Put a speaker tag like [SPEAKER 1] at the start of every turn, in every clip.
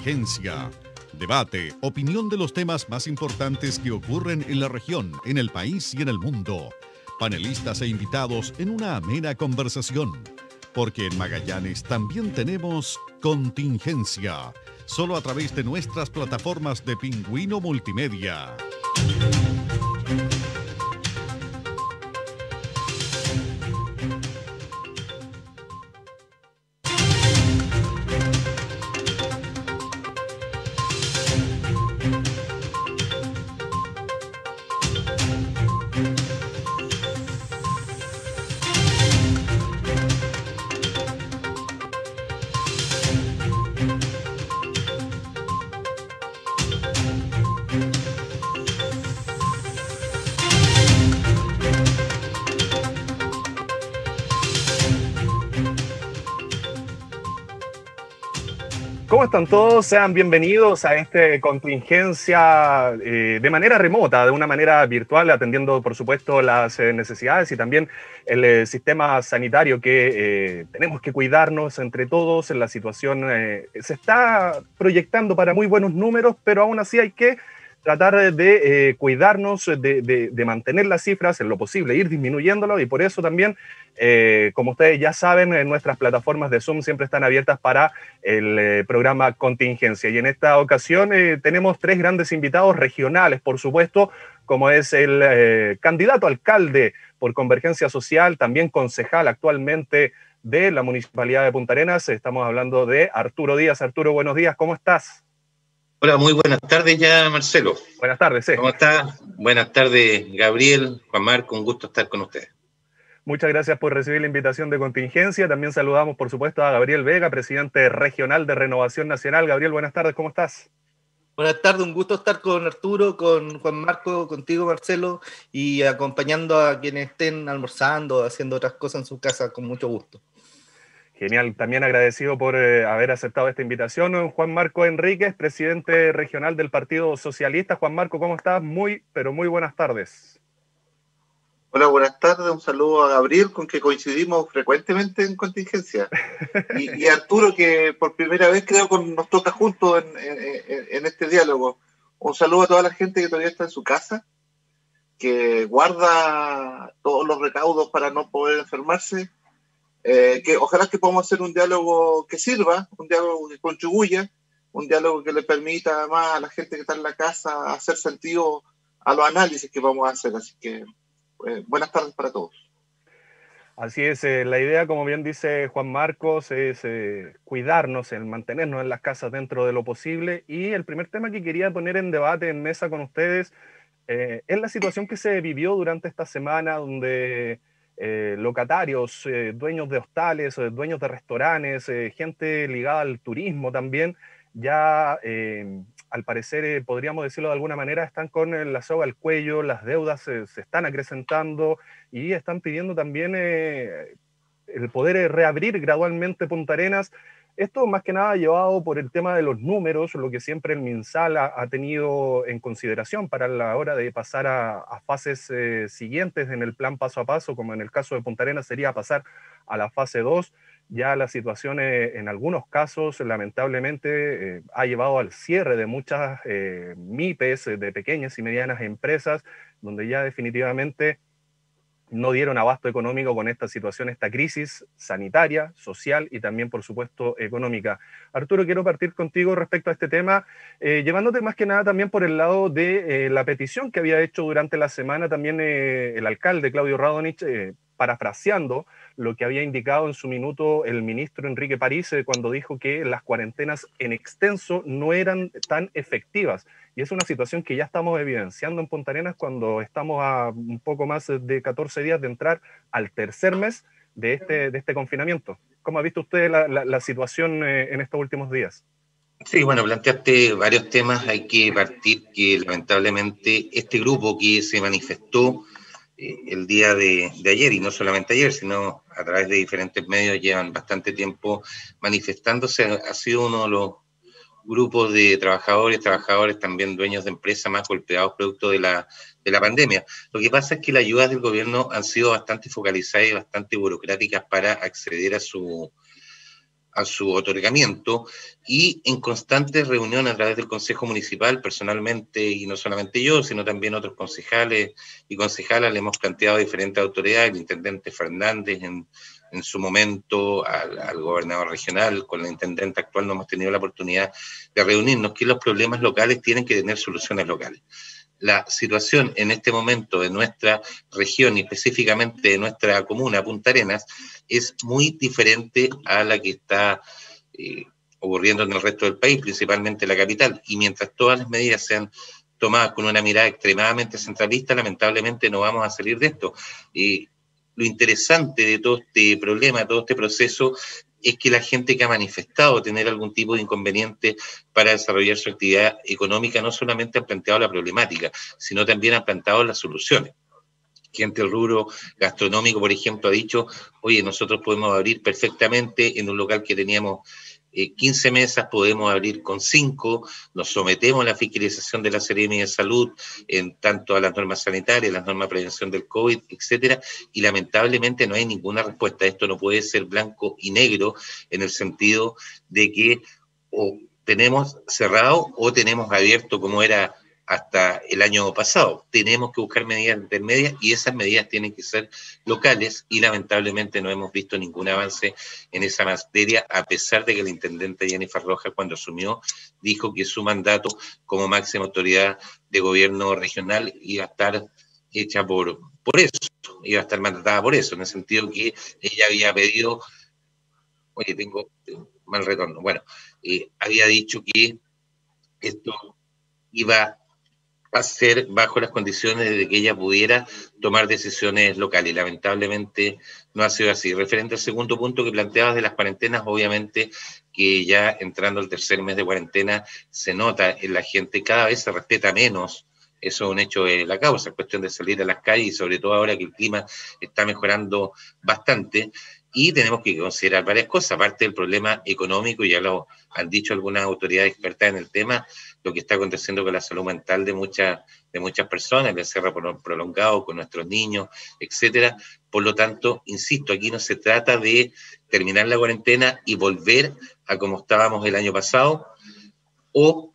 [SPEAKER 1] Contingencia. Debate, opinión de los temas más importantes que ocurren en la región, en el país y en el mundo. Panelistas e invitados en una amena conversación. Porque en Magallanes también tenemos Contingencia. Solo a través de nuestras plataformas de Pingüino Multimedia.
[SPEAKER 2] ¿Cómo están todos? Sean bienvenidos a esta contingencia de manera remota, de una manera virtual, atendiendo, por supuesto, las necesidades y también el sistema sanitario que tenemos que cuidarnos entre todos. La situación se está proyectando para muy buenos números, pero aún así hay que tratar de cuidarnos, de mantener las cifras en lo posible, ir disminuyéndolo, y por eso también, como ustedes ya saben, nuestras plataformas de Zoom siempre están abiertas para el programa Contingencia. Y en esta ocasión tenemos tres grandes invitados regionales, por supuesto, como es el candidato a alcalde por Convergencia Social, también concejal actualmente de la Municipalidad de Punta Arenas. Estamos hablando de Arturo Díaz. Arturo, buenos días, ¿cómo estás?
[SPEAKER 3] Hola, muy buenas tardes ya, Marcelo.
[SPEAKER 2] Buenas tardes, sí.
[SPEAKER 3] ¿Cómo estás? Buenas tardes, Gabriel, Juan Marco, un gusto estar con ustedes.
[SPEAKER 2] Muchas gracias por recibir la invitación de Contingencia. También saludamos, por supuesto, a Gabriel Vega, presidente regional de Renovación Nacional. Gabriel, buenas tardes, ¿cómo estás?
[SPEAKER 4] Buenas tardes, un gusto estar con Arturo, con Juan Marco, contigo, Marcelo, y acompañando a quienes estén almorzando, haciendo otras cosas en su casa, con mucho gusto.
[SPEAKER 2] Genial, también agradecido por haber aceptado esta invitación. Juan Marco Enríquez, presidente regional del Partido Socialista. Juan Marco, ¿cómo estás? Muy, pero muy buenas tardes.
[SPEAKER 5] Hola, buenas tardes. Un saludo a Gabriel, con que coincidimos frecuentemente en Contingencia. Y Arturo, que por primera vez creo que nos toca juntos en este diálogo. Un saludo a toda la gente que todavía está en su casa, que guarda todos los recaudos para no poder enfermarse. Que ojalá que podamos hacer un diálogo que sirva, un diálogo que contribuya, un diálogo que le permita además a la gente que está en la casa hacer sentido a los análisis que vamos a hacer. Así que buenas tardes para todos.
[SPEAKER 2] Así es, la idea, como bien dice Juan Marcos, es cuidarnos, el mantenernos en las casas dentro de lo posible. Y el primer tema que quería poner en debate, en mesa con ustedes, es la situación que se vivió durante esta semana, donde locatarios, dueños de hostales, dueños de restaurantes, gente ligada al turismo también, ya al parecer, podríamos decirlo de alguna manera, están con la soga al cuello, las deudas se están acrecentando y están pidiendo también el poder reabrir gradualmente Punta Arenas. Esto más que nada llevado por el tema de los números, lo que siempre el MinSal ha tenido en consideración para la hora de pasar a fases siguientes en el plan paso a paso, como en el caso de Punta Arenas sería pasar a la fase 2. Ya la situación en algunos casos lamentablemente ha llevado al cierre de muchas MIPES, de pequeñas y medianas empresas, donde ya definitivamente no dieron abasto económico con esta situación, esta crisis sanitaria, social y también, por supuesto, económica. Arturo, quiero partir contigo respecto a este tema, llevándote más que nada también por el lado de la petición que había hecho durante la semana también el alcalde Claudio Radonich, parafraseando lo que había indicado en su minuto el ministro Enrique París cuando dijo que las cuarentenas en extenso no eran tan efectivas. Y es una situación que ya estamos evidenciando en Punta Arenas cuando estamos a un poco más de 14 días de entrar al tercer mes de este confinamiento. ¿Cómo ha visto usted la situación en estos últimos días?
[SPEAKER 3] Sí, bueno, planteaste varios temas. Hay que partir que lamentablemente este grupo que se manifestó el día de ayer, y no solamente ayer, sino a través de diferentes medios, llevan bastante tiempo manifestándose, ha sido uno de los grupos de trabajadores también dueños de empresas más golpeados producto de la pandemia. Lo que pasa es que las ayudas del gobierno han sido bastante focalizadas y bastante burocráticas para acceder a a su otorgamiento, y en constantes reuniones a través del Consejo Municipal, personalmente, y no solamente yo, sino también otros concejales y concejalas, le hemos planteado a diferentes autoridades, el intendente Fernández en su momento, al gobernador regional, con la intendente actual no hemos tenido la oportunidad de reunirnos, que los problemas locales tienen que tener soluciones locales. La situación en este momento de nuestra región y específicamente de nuestra comuna, Punta Arenas, es muy diferente a la que está ocurriendo en el resto del país, principalmente la capital. Y mientras todas las medidas sean tomadas con una mirada extremadamente centralista, lamentablemente no vamos a salir de esto. Lo interesante de todo este problema, de todo este proceso, es que la gente que ha manifestado tener algún tipo de inconveniente para desarrollar su actividad económica no solamente han planteado la problemática, sino también han planteado las soluciones. Gente del rubro gastronómico, por ejemplo, ha dicho, oye, nosotros podemos abrir perfectamente en un local que teníamos 15 mesas, podemos abrir con 5, nos sometemos a la fiscalización de la Seremi de Salud, en tanto a las normas sanitarias, las normas de prevención del COVID, etcétera, y lamentablemente no hay ninguna respuesta. Esto no puede ser blanco y negro en el sentido de que o tenemos cerrado o tenemos abierto como era hasta el año pasado. Tenemos que buscar medidas intermedias y esas medidas tienen que ser locales y lamentablemente no hemos visto ningún avance en esa materia, a pesar de que la intendente Jennifer Rojas, cuando asumió, dijo que su mandato como máxima autoridad de gobierno regional iba a estar hecha por eso, iba a estar mandatada por eso, en el sentido que ella había pedido, oye, tengo mal retorno, bueno, había dicho que esto iba a ser bajo las condiciones de que ella pudiera tomar decisiones locales. Lamentablemente no ha sido así. Referente al segundo punto que planteabas de las cuarentenas, obviamente que ya entrando al tercer mes de cuarentena se nota en la gente, cada vez se respeta menos. Eso es un hecho de la causa, es cuestión de salir a las calles y sobre todo ahora que el clima está mejorando bastante. Y tenemos que considerar varias cosas, aparte del problema económico, ya lo han dicho algunas autoridades expertas en el tema, lo que está aconteciendo con la salud mental de muchas personas, el encierro prolongado con nuestros niños, etcétera. Por lo tanto, insisto, aquí no se trata de terminar la cuarentena y volver a como estábamos el año pasado, o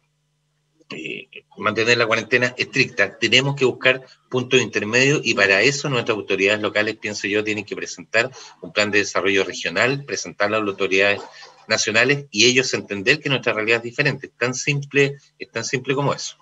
[SPEAKER 3] mantener la cuarentena estricta. Tenemos que buscar puntos intermedios y para eso nuestras autoridades locales, pienso yo, tienen que presentar un plan de desarrollo regional, presentarlo a las autoridades nacionales y ellos entender que nuestra realidad es diferente. Es tan simple como eso.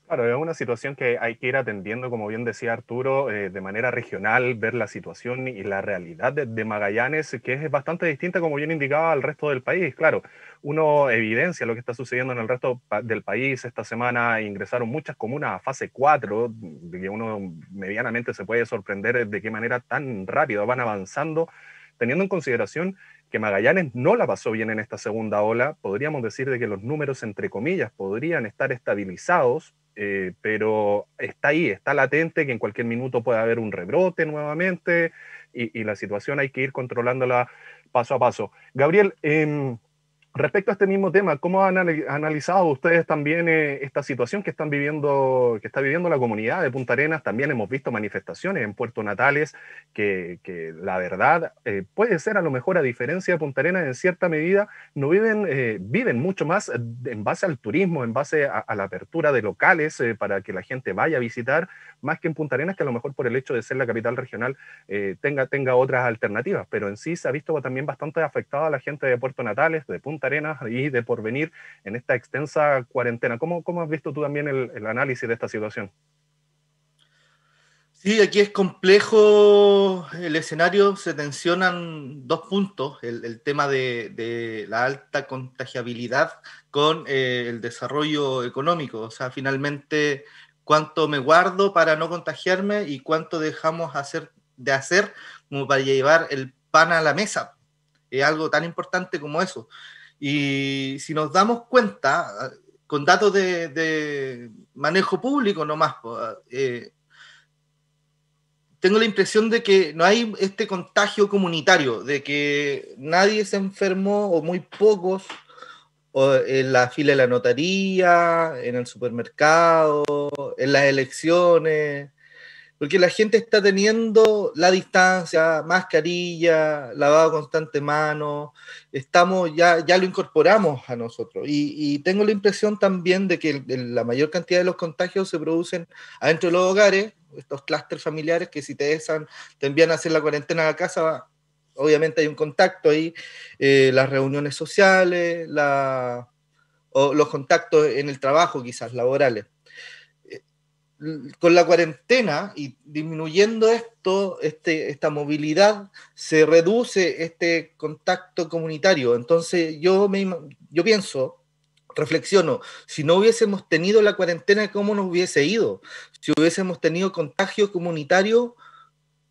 [SPEAKER 2] Claro, es una situación que hay que ir atendiendo, como bien decía Arturo, de manera regional, ver la situación y la realidad de Magallanes, que es bastante distinta, como bien indicaba, al resto del país. Claro, uno evidencia lo que está sucediendo en el resto del país. Esta semana ingresaron muchas comunas a fase 4, de que uno medianamente se puede sorprender de qué manera tan rápido van avanzando, teniendo en consideración que Magallanes no la pasó bien en esta segunda ola. Podríamos decir de que los números, entre comillas, podrían estar estabilizados, pero está ahí, está latente que en cualquier minuto puede haber un rebrote nuevamente y la situación hay que ir controlándola paso a paso. Gabriel, respecto a este mismo tema, ¿cómo han analizado ustedes también esta situación que está viviendo la comunidad de Punta Arenas? También hemos visto manifestaciones en Puerto Natales que la verdad puede ser, a lo mejor, a diferencia de Punta Arenas, en cierta medida no viven mucho más en base al turismo, en base a la apertura de locales para que la gente vaya a visitar, más que en Punta Arenas, que a lo mejor por el hecho de ser la capital regional tenga otras alternativas, pero en sí se ha visto también bastante afectada a la gente de Puerto Natales, de Punta Arenas y de Porvenir en esta extensa cuarentena. ¿Cómo has visto tú también el análisis de esta situación?
[SPEAKER 4] Sí, aquí es complejo el escenario, se tensionan dos puntos, el tema de la alta contagiabilidad con el desarrollo económico, o sea, finalmente cuánto me guardo para no contagiarme y cuánto dejamos de hacer como para llevar el pan a la mesa. Es algo tan importante como eso. Y si nos damos cuenta, con datos de manejo público nomás, tengo la impresión de que no hay este contagio comunitario, de que nadie se enfermó o muy pocos, o en la fila de la notaría, en el supermercado, en las elecciones. porque la gente está teniendo la distancia, mascarilla, lavado constante mano, ya lo incorporamos a nosotros. Y tengo la impresión también de que la mayor cantidad de los contagios se producen adentro de los hogares, estos clústeres familiares que si te envían a hacer la cuarentena a la casa, obviamente hay un contacto ahí, las reuniones sociales, o los contactos en el trabajo quizás, laborales. Con la cuarentena y disminuyendo esta movilidad, se reduce este contacto comunitario. Entonces yo pienso, reflexiono, si no hubiésemos tenido la cuarentena, ¿cómo nos hubiese ido? Si hubiésemos tenido contagio comunitario,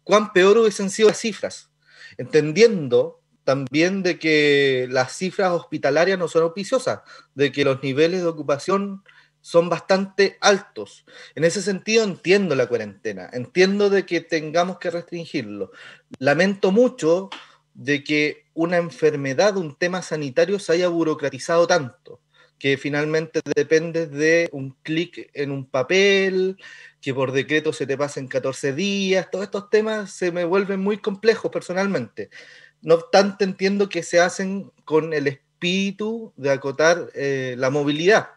[SPEAKER 4] ¿cuán peor hubiesen sido las cifras? Entendiendo también de que las cifras hospitalarias no son auspiciosas, de que los niveles de ocupación son bastante altos. En ese sentido entiendo la cuarentena, entiendo de que tengamos que restringirlo. Lamento mucho de que una enfermedad, un tema sanitario se haya burocratizado tanto, que finalmente depende de un clic en un papel, que por decreto se te pasen 14 días, todos estos temas se me vuelven muy complejos personalmente. No obstante, entiendo que se hacen con el espíritu de acotar la movilidad,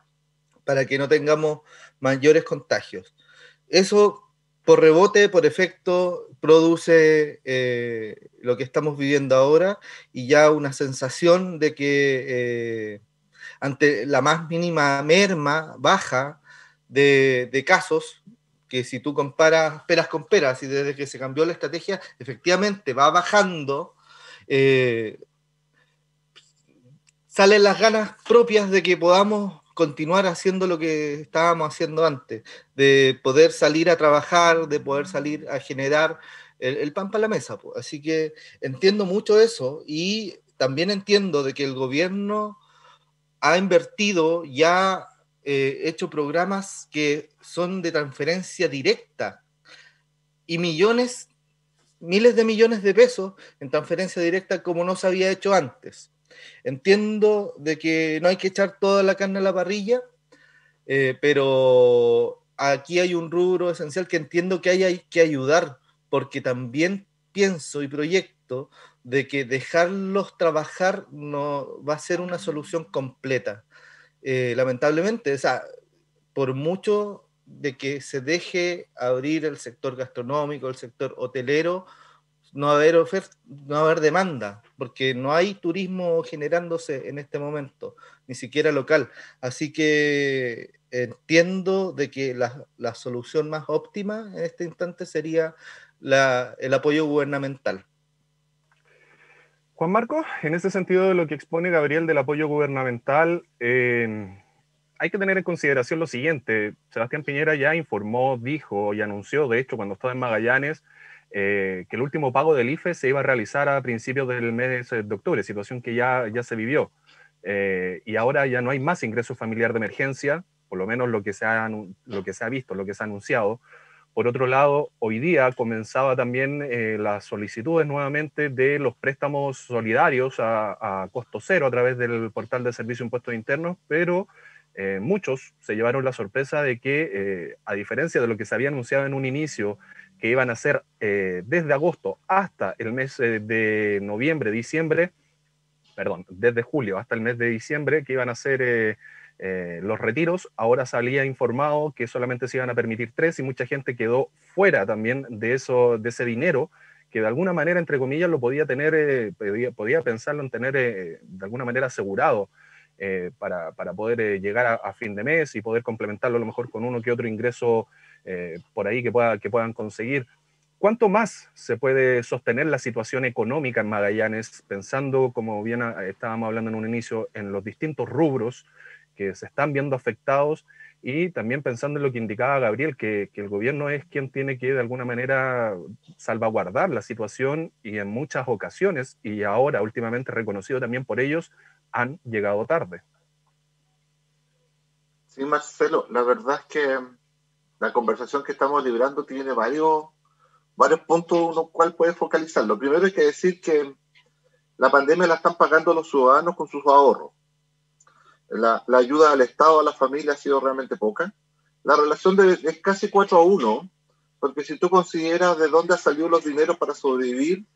[SPEAKER 4] para que no tengamos mayores contagios. Eso, por rebote, por efecto, produce lo que estamos viviendo ahora y ya una sensación de que ante la más mínima merma, baja de casos, que si tú comparas peras con peras y desde que se cambió la estrategia, efectivamente va bajando, salen las ganas propias de que podamos continuar haciendo lo que estábamos haciendo antes, de poder salir a trabajar, de poder salir a generar el pan para la mesa. Pues. Así que entiendo mucho eso y también entiendo de que el gobierno ha invertido, ya hecho programas que son de transferencia directa y miles de millones de pesos en transferencia directa como no se había hecho antes. Entiendo de que no hay que echar toda la carne a la parrilla, pero aquí hay un rubro esencial que entiendo que hay que ayudar, porque también pienso y proyecto de que dejarlos trabajar no va a ser una solución completa. Lamentablemente, o sea, por mucho de que se deje abrir el sector gastronómico, el sector hotelero, no va a haber no va a haber demanda, porque no hay turismo generándose en este momento, ni siquiera local. Así que entiendo de que la solución más óptima en este instante sería el apoyo gubernamental.
[SPEAKER 2] Juan Marcos, en ese sentido de lo que expone Gabriel del apoyo gubernamental, hay que tener en consideración lo siguiente. Sebastián Piñera ya informó, dijo y anunció, de hecho, cuando estaba en Magallanes, que el último pago del IFE se iba a realizar a principios del mes de octubre, situación que ya se vivió. Y ahora ya no hay más ingreso familiar de emergencia, por lo menos lo que se ha visto, lo que se ha anunciado. Por otro lado, hoy día comenzaba también las solicitudes nuevamente de los préstamos solidarios a costo cero a través del portal de Servicio de Impuestos Internos, pero muchos se llevaron la sorpresa de que, a diferencia de lo que se había anunciado en un inicio, que iban a ser desde agosto hasta el mes de noviembre, diciembre, perdón, desde julio hasta el mes de diciembre, que iban a ser los retiros, ahora salía informado que solamente se iban a permitir 3 y mucha gente quedó fuera también de ese dinero, que de alguna manera, entre comillas, lo podía tener, podía pensarlo en tener de alguna manera asegurado para poder llegar a fin de mes y poder complementarlo a lo mejor con uno que otro ingreso por ahí que puedan conseguir. ¿Cuánto más se puede sostener la situación económica en Magallanes, pensando, como bien estábamos hablando en un inicio, en los distintos rubros que se están viendo afectados, y también pensando en lo que indicaba Gabriel, que el gobierno es quien tiene que de alguna manera salvaguardar la situación, y en muchas ocasiones, y ahora últimamente reconocido también por ellos, han llegado tarde?
[SPEAKER 5] Sí, Marcelo, la verdad es que la conversación que estamos librando tiene varios puntos en los cuales puedes focalizar. Lo primero hay que decir que la pandemia la están pagando los ciudadanos con sus ahorros. La ayuda del Estado a la familia ha sido realmente poca. La relación es casi 4-1 porque si tú consideras de dónde han salido los dineros para sobrevivir,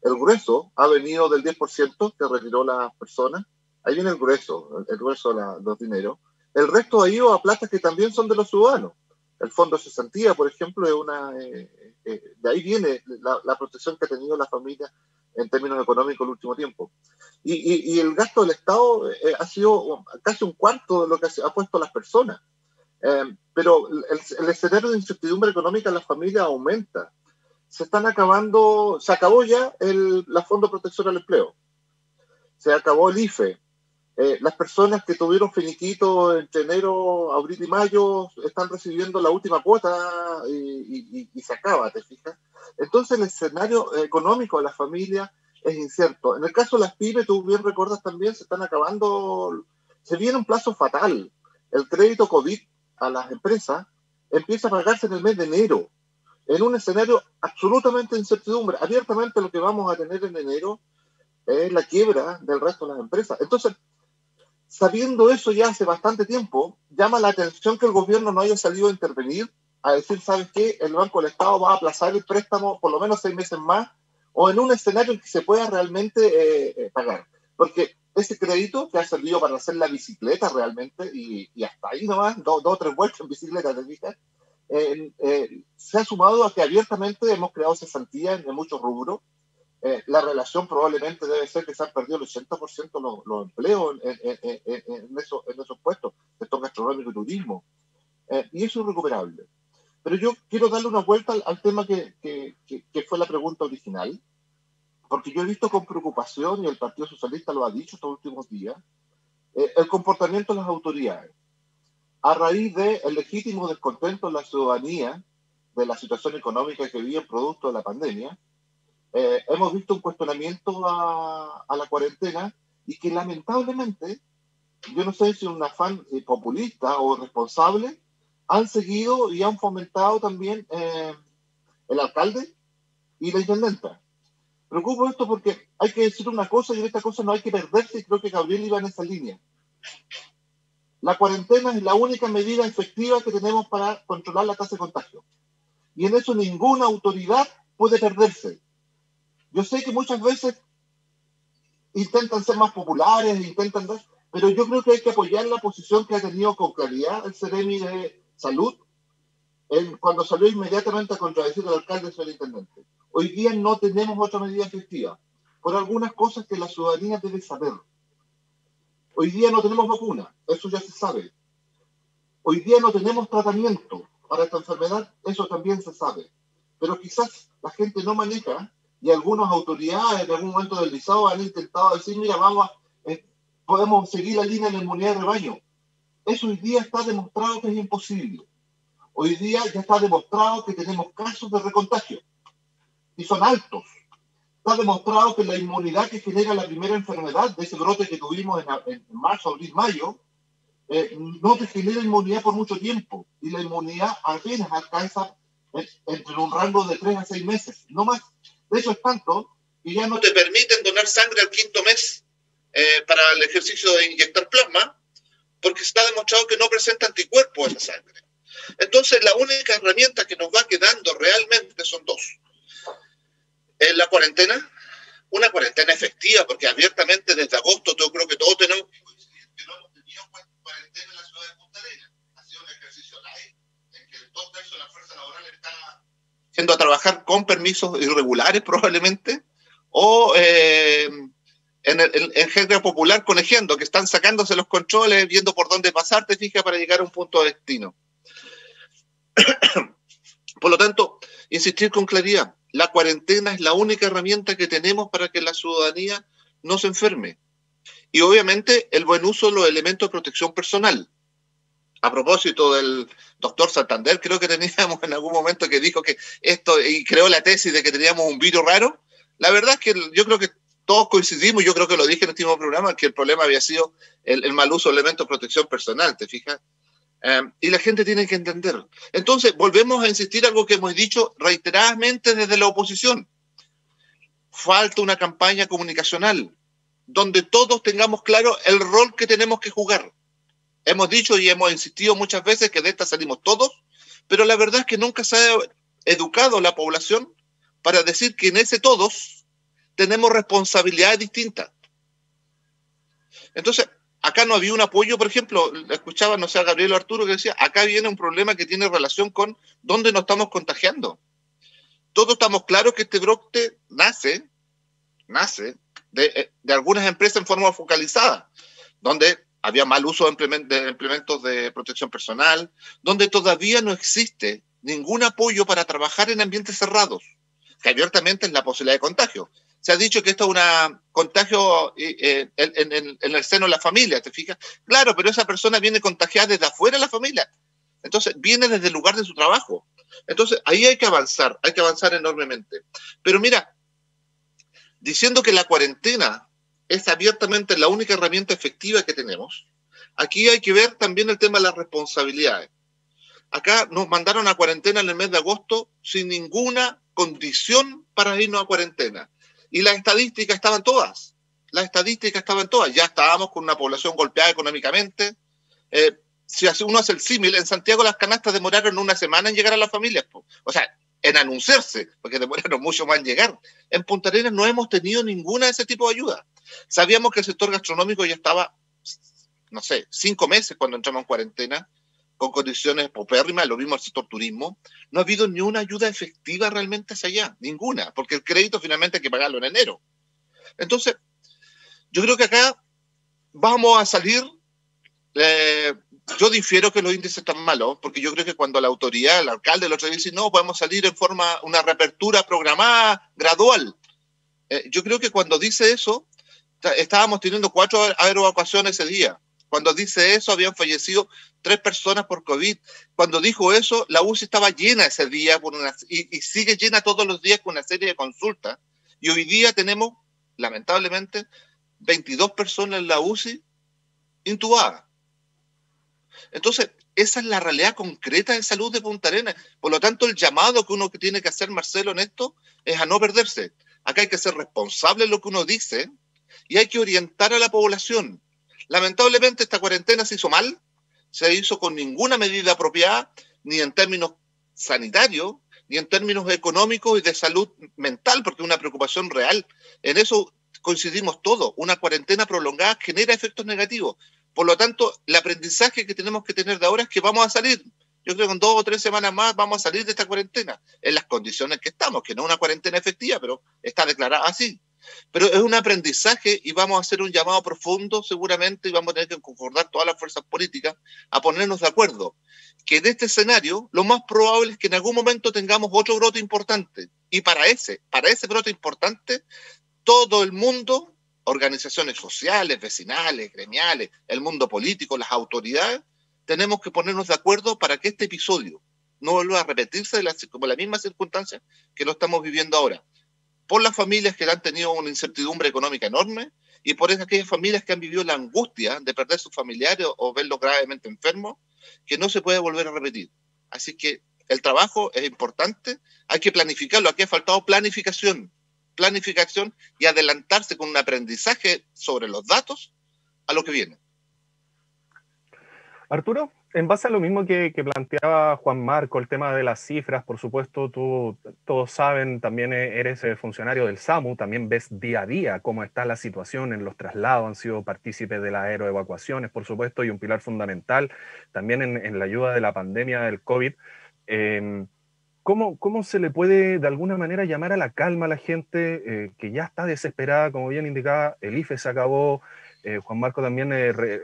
[SPEAKER 5] el grueso ha venido del 10% que retiró las personas. Ahí viene el grueso de los dineros. El resto ha ido a platas que también son de los ciudadanos. El fondo de cesantía, por ejemplo, es de ahí viene la protección que ha tenido la familia en términos económicos el último tiempo. Y el gasto del Estado ha sido casi un cuarto de lo que ha puesto las personas. Pero el escenario de incertidumbre económica en las familias aumenta. Se acabó ya la Fondo de Protección al Empleo, se acabó el IFE. Las personas que tuvieron finiquito entre enero, abril y mayo están recibiendo la última cuota y se acaba, ¿te fijas? Entonces el escenario económico de la familia es incierto. En el caso de las pymes, tú bien recuerdas también, se están acabando, se viene un plazo fatal. El crédito COVID a las empresas empieza a pagarse en el mes de enero, en un escenario absolutamente de incertidumbre. Abiertamente lo que vamos a tener en enero es la quiebra del resto de las empresas. Entonces, sabiendo eso ya hace bastante tiempo, llama la atención que el gobierno no haya salido a intervenir, a decir, ¿sabes qué? El Banco del Estado va a aplazar el préstamo por lo menos 6 meses más, o en un escenario en que se pueda realmente pagar. Porque ese crédito que ha servido para hacer la bicicleta realmente, y hasta ahí nomás, dos o tres vueltas en bicicleta, ¿te fijas? Se ha sumado a que abiertamente hemos creado cesantía en muchos rubros. La relación probablemente debe ser que se han perdido el 80% los empleos en esos puestos, sector gastronómico y turismo, y eso es irrecuperable. Pero yo quiero darle una vuelta al tema que fue la pregunta original, porque yo he visto con preocupación, y el Partido Socialista lo ha dicho estos últimos días, el comportamiento de las autoridades. A raíz del legítimo descontento de la ciudadanía de la situación económica que vive producto de la pandemia, hemos visto un cuestionamiento a la cuarentena y que lamentablemente, yo no sé si un afán populista o responsable, han seguido y han fomentado también el alcalde y la intendenta. Preocupo esto porque hay que decir una cosa y en esta cosa no hay que perderse, y creo que Gabriel iba en esa línea. La cuarentena es la única medida efectiva que tenemos para controlar la tasa de contagio. Y en eso ninguna autoridad puede perderse. Yo sé que muchas veces intentan ser más populares, pero yo creo que hay que apoyar la posición que ha tenido con claridad el Ceremi de Salud cuando salió inmediatamente a contradecir al alcalde y al intendente. Hoy día no tenemos otra medida efectiva por algunas cosas que la ciudadanía debe saber. Hoy día no tenemos vacuna, eso ya se sabe. Hoy día no tenemos tratamiento para esta enfermedad, eso también se sabe. Pero quizás la gente no maneja, y algunas autoridades en algún momento del liceo han intentado decir, mira, podemos seguir la línea de la inmunidad de rebaño. Eso hoy día está demostrado que es imposible. Hoy día ya está demostrado que tenemos casos de recontagio, y son altos. Está demostrado que la inmunidad que genera la primera enfermedad, de ese brote que tuvimos en marzo, abril, mayo, no te genera inmunidad por mucho tiempo, y la inmunidad apenas alcanza entre un rango de 3 a 6 meses, no más. De hecho es tanto que ya no te permiten donar sangre al 5.º mes para el ejercicio de inyectar plasma, porque está demostrado que no presenta anticuerpos esa sangre. Entonces la única herramienta que nos va quedando realmente son dos. La cuarentena, una cuarentena efectiva, porque abiertamente desde agosto yo creo que todos tenemos que coincidir que no hemos tenido cuarentena en la ciudad de Punta Arenas. Ha sido un ejercicio light en que 2/3 de la fuerza laboral está yendo a trabajar con permisos irregulares probablemente, o en jerga popular conejiendo, que están sacándose los controles, viendo por dónde pasar, te fijas, para llegar a un punto de destino. Por lo tanto, insistir con claridad, la cuarentena es la única herramienta que tenemos para que la ciudadanía no se enferme. Y obviamente el buen uso de los elementos de protección personal. A propósito del doctor Santander, creo que teníamos en algún momento que dijo que esto, y creó la tesis de que teníamos un virus raro. La verdad es que yo creo que todos coincidimos, yo creo que lo dije en este mismo programa, que el problema había sido el mal uso de elementos de protección personal, ¿te fijas? Y la gente tiene que entender. Entonces, volvemos a insistir algo que hemos dicho reiteradamente desde la oposición. Falta una campaña comunicacional donde todos tengamos claro el rol que tenemos que jugar. Hemos dicho y hemos insistido muchas veces que de esta salimos todos, pero la verdad es que nunca se ha educado a la población para decir que en ese todos tenemos responsabilidades distintas. Entonces, acá no había un apoyo, por ejemplo, escuchaba, no sé, a Gabriel o Arturo que decía, acá viene un problema que tiene relación con dónde nos estamos contagiando. Todos estamos claros que este brote nace de algunas empresas en forma focalizada, donde había mal uso de implementos de protección personal, donde todavía no existe ningún apoyo para trabajar en ambientes cerrados, que abiertamente es la posibilidad de contagio. Se ha dicho que esto es un contagio en el seno de la familia, ¿te fijas? Claro, pero esa persona viene contagiada desde afuera de la familia. Entonces, viene desde el lugar de su trabajo. Entonces, ahí hay que avanzar enormemente. Pero mira, diciendo que la cuarentena es abiertamente la única herramienta efectiva que tenemos, aquí hay que ver también el tema de las responsabilidades. Acá nos mandaron a cuarentena en el mes de agosto sin ninguna condición para irnos a cuarentena. Y las estadísticas estaban todas. Ya estábamos con una población golpeada económicamente. Si uno hace el símil, en Santiago las canastas demoraron una semana en llegar a las familias. O sea, en anunciarse, porque demoraron mucho más en llegar. En Punta Arenas no hemos tenido ninguna de ese tipo de ayuda. Sabíamos que el sector gastronómico ya estaba, no sé, 5 meses cuando entramos en cuarentena, con condiciones paupérrimas, lo mismo el sector turismo. No ha habido ni una ayuda efectiva realmente hacia allá, ninguna, porque el crédito finalmente hay que pagarlo en enero. Entonces, yo creo que acá vamos a salir. Yo difiero que los índices están malos, porque yo creo que cuando la autoridad, el alcalde, el otro día dice, no, podemos salir en forma, una reapertura programada, gradual. Yo creo que cuando dice eso, estábamos teniendo 4 aeroevacuaciones ese día. Cuando dice eso, habían fallecido 3 personas por COVID. Cuando dijo eso, la UCI estaba llena ese día y sigue llena todos los días con una serie de consultas. Y hoy día tenemos, lamentablemente, 22 personas en la UCI intubadas. Entonces, esa es la realidad concreta de salud de Punta Arenas. Por lo tanto, el llamado que uno tiene que hacer, Marcelo, en esto, es a no perderse. Acá hay que ser responsable de lo que uno dice y hay que orientar a la población. Lamentablemente, esta cuarentena se hizo mal, se hizo con ninguna medida apropiada, ni en términos sanitarios, ni en términos económicos y de salud mental, porque es una preocupación real. En eso coincidimos todos. Una cuarentena prolongada genera efectos negativos. Por lo tanto, el aprendizaje que tenemos que tener de ahora es que vamos a salir. Yo creo que en 2 o 3 semanas más vamos a salir de esta cuarentena, en las condiciones que estamos, que no es una cuarentena efectiva, pero está declarada así. Pero es un aprendizaje y vamos a hacer un llamado profundo seguramente y vamos a tener que concordar todas las fuerzas políticas a ponernos de acuerdo. Que en este escenario lo más probable es que en algún momento tengamos otro brote importante. Y para ese brote importante, todo el mundo, organizaciones sociales, vecinales, gremiales, el mundo político, las autoridades, tenemos que ponernos de acuerdo para que este episodio no vuelva a repetirse como la misma circunstancia que lo estamos viviendo ahora. Por las familias que han tenido una incertidumbre económica enorme y por aquellas familias que han vivido la angustia de perder sus familiares o verlos gravemente enfermos, que no se puede volver a repetir. Así que el trabajo es importante, hay que planificarlo. Aquí ha faltado planificación y adelantarse con un aprendizaje sobre los datos a lo que viene.
[SPEAKER 2] Arturo, en base a lo mismo que planteaba Juan Marco, el tema de las cifras, por supuesto, todos saben, también eres funcionario del SAMU, también ves día a día cómo está la situación en los traslados, han sido partícipes de las aeroevacuaciones, por supuesto, y un pilar fundamental también en la ayuda de la pandemia del COVID. ¿Cómo se le puede de alguna manera llamar a la calma a la gente que ya está desesperada? Como bien indicaba, el IFE se acabó, Juan Marco también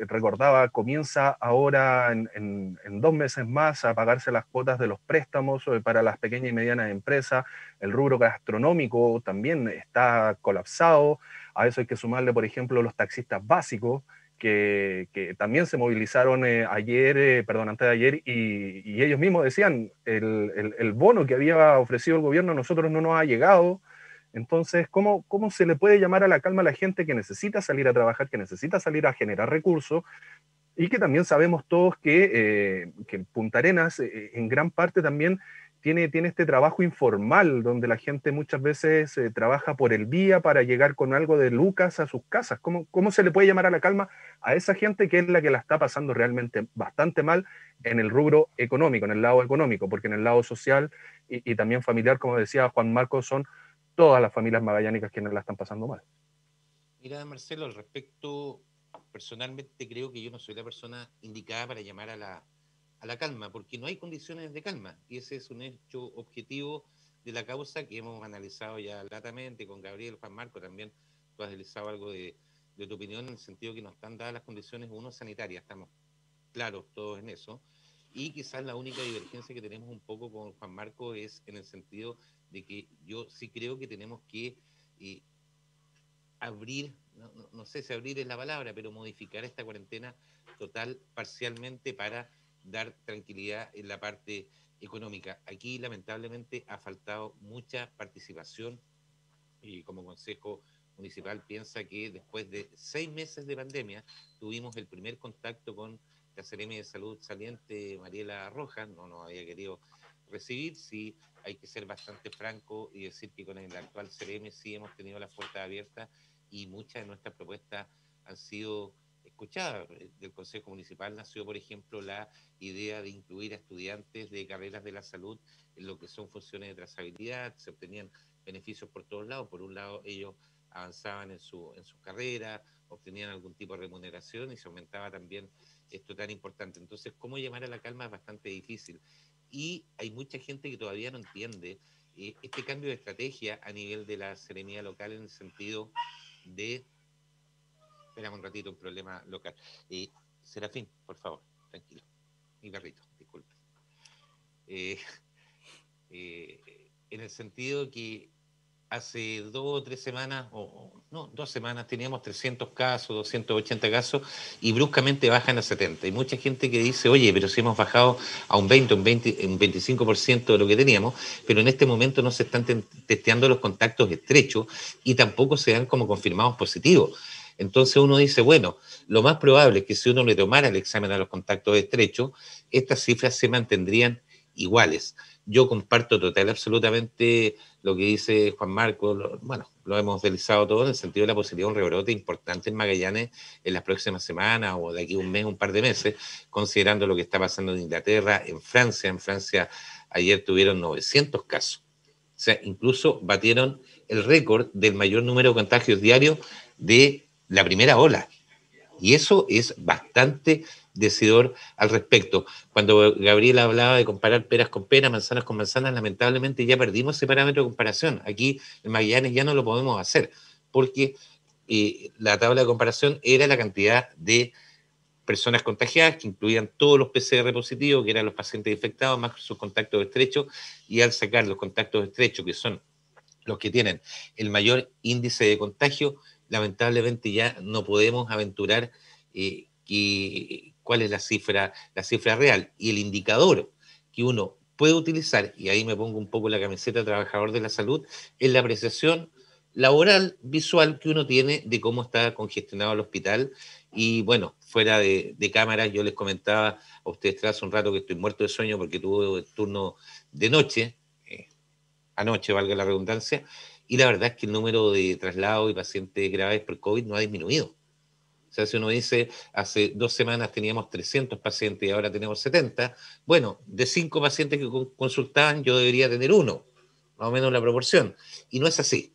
[SPEAKER 2] recordaba, comienza ahora en 2 meses más a pagarse las cuotas de los préstamos para las pequeñas y medianas empresas, el rubro gastronómico también está colapsado, a eso hay que sumarle, por ejemplo, los taxistas básicos, que también se movilizaron antes de ayer, y ellos mismos decían, el bono que había ofrecido el gobierno a nosotros no nos ha llegado. Entonces, ¿cómo se le puede llamar a la calma a la gente que necesita salir a trabajar, que necesita salir a generar recursos? Y que también sabemos todos que Punta Arenas, en gran parte también, tiene este trabajo informal, donde la gente muchas veces trabaja por el día para llegar con algo de lucas a sus casas. ¿Cómo se le puede llamar a la calma a esa gente que es la que la está pasando realmente bastante mal en el rubro económico, en el lado económico? Porque en el lado social y también familiar, como decía Juan Marcos, son todas las familias magallánicas quienes la están pasando mal.
[SPEAKER 6] Mira, Marcelo, al respecto, personalmente creo que yo no soy la persona indicada para llamar a la calma, porque no hay condiciones de calma, y ese es un hecho objetivo de la causa que hemos analizado ya latamente con Gabriel, Juan Marco, también tú has analizado algo de tu opinión en el sentido que no están dadas las condiciones, uno, sanitarias, estamos claros todos en eso, y quizás la única divergencia que tenemos un poco con Juan Marco es en el sentido de que yo sí creo que tenemos que abrir, no sé si abrir es la palabra, pero modificar esta cuarentena total parcialmente para dar tranquilidad en la parte económica. Aquí lamentablemente ha faltado mucha participación y como Consejo Municipal piensa que después de 6 meses de pandemia tuvimos el primer contacto con la Seremi de Salud saliente, Mariela Rojas, no nos había querido recibir, sí hay que ser bastante franco y decir que con el actual Seremi sí hemos tenido las puertas abiertas y muchas de nuestras propuestas han sido escuchadas. Del Consejo Municipal nació, por ejemplo, la idea de incluir a estudiantes de carreras de la salud en lo que son funciones de trazabilidad, se obtenían beneficios por todos lados. Por un lado, ellos avanzaban en su carrera, obtenían algún tipo de remuneración y se aumentaba también esto tan importante. Entonces, cómo llamar a la calma es bastante difícil. Y hay mucha gente que todavía no entiende este cambio de estrategia a nivel de la serenidad local en el sentido de... Esperamos un ratito, un problema local. Serafín, por favor, tranquilo. Mi perrito, disculpe. En el sentido que hace 2 o 3 semanas, no, 2 semanas, teníamos 300 casos, 280 casos, y bruscamente bajan a 70. Hay mucha gente que dice, oye, pero si hemos bajado a un 20, un 25% de lo que teníamos, pero en este momento no se están testeando los contactos estrechos y tampoco se dan como confirmados positivos. Entonces uno dice, bueno, lo más probable es que si uno le tomara el examen a los contactos estrechos, estas cifras se mantendrían iguales. Yo comparto total, absolutamente lo que dice Juan Marco, bueno, lo hemos deslizado todo en el sentido de la posibilidad de un rebrote importante en Magallanes en las próximas semanas o de aquí un mes, un par de meses, considerando lo que está pasando en Inglaterra, en Francia. En Francia ayer tuvieron 900 casos. O sea, incluso batieron el récord del mayor número de contagios diarios de la primera ola. Y eso es bastante decidor al respecto. Cuando Gabriel hablaba de comparar peras con peras, manzanas con manzanas, lamentablemente ya perdimos ese parámetro de comparación. Aquí en Magallanes ya no lo podemos hacer, porque la tabla de comparación era la cantidad de personas contagiadas, que incluían todos los PCR positivos, que eran los pacientes infectados, más sus contactos estrechos, y al sacar los contactos estrechos, que son los que tienen el mayor índice de contagio, lamentablemente ya no podemos aventurar cuál es la cifra real. Y el indicador que uno puede utilizar, y ahí me pongo un poco la camiseta de trabajador de la salud, es la apreciación laboral, visual que uno tiene de cómo está congestionado el hospital. Y bueno, fuera de cámaras, yo les comentaba a ustedes hace un rato que estoy muerto de sueño porque tuve el turno de noche, anoche, valga la redundancia, y la verdad es que el número de traslados y pacientes graves por COVID no ha disminuido. O sea, si uno dice, hace 2 semanas teníamos 300 pacientes y ahora tenemos 70, bueno, de 5 pacientes que consultaban yo debería tener 1, más o menos la proporción. Y no es así.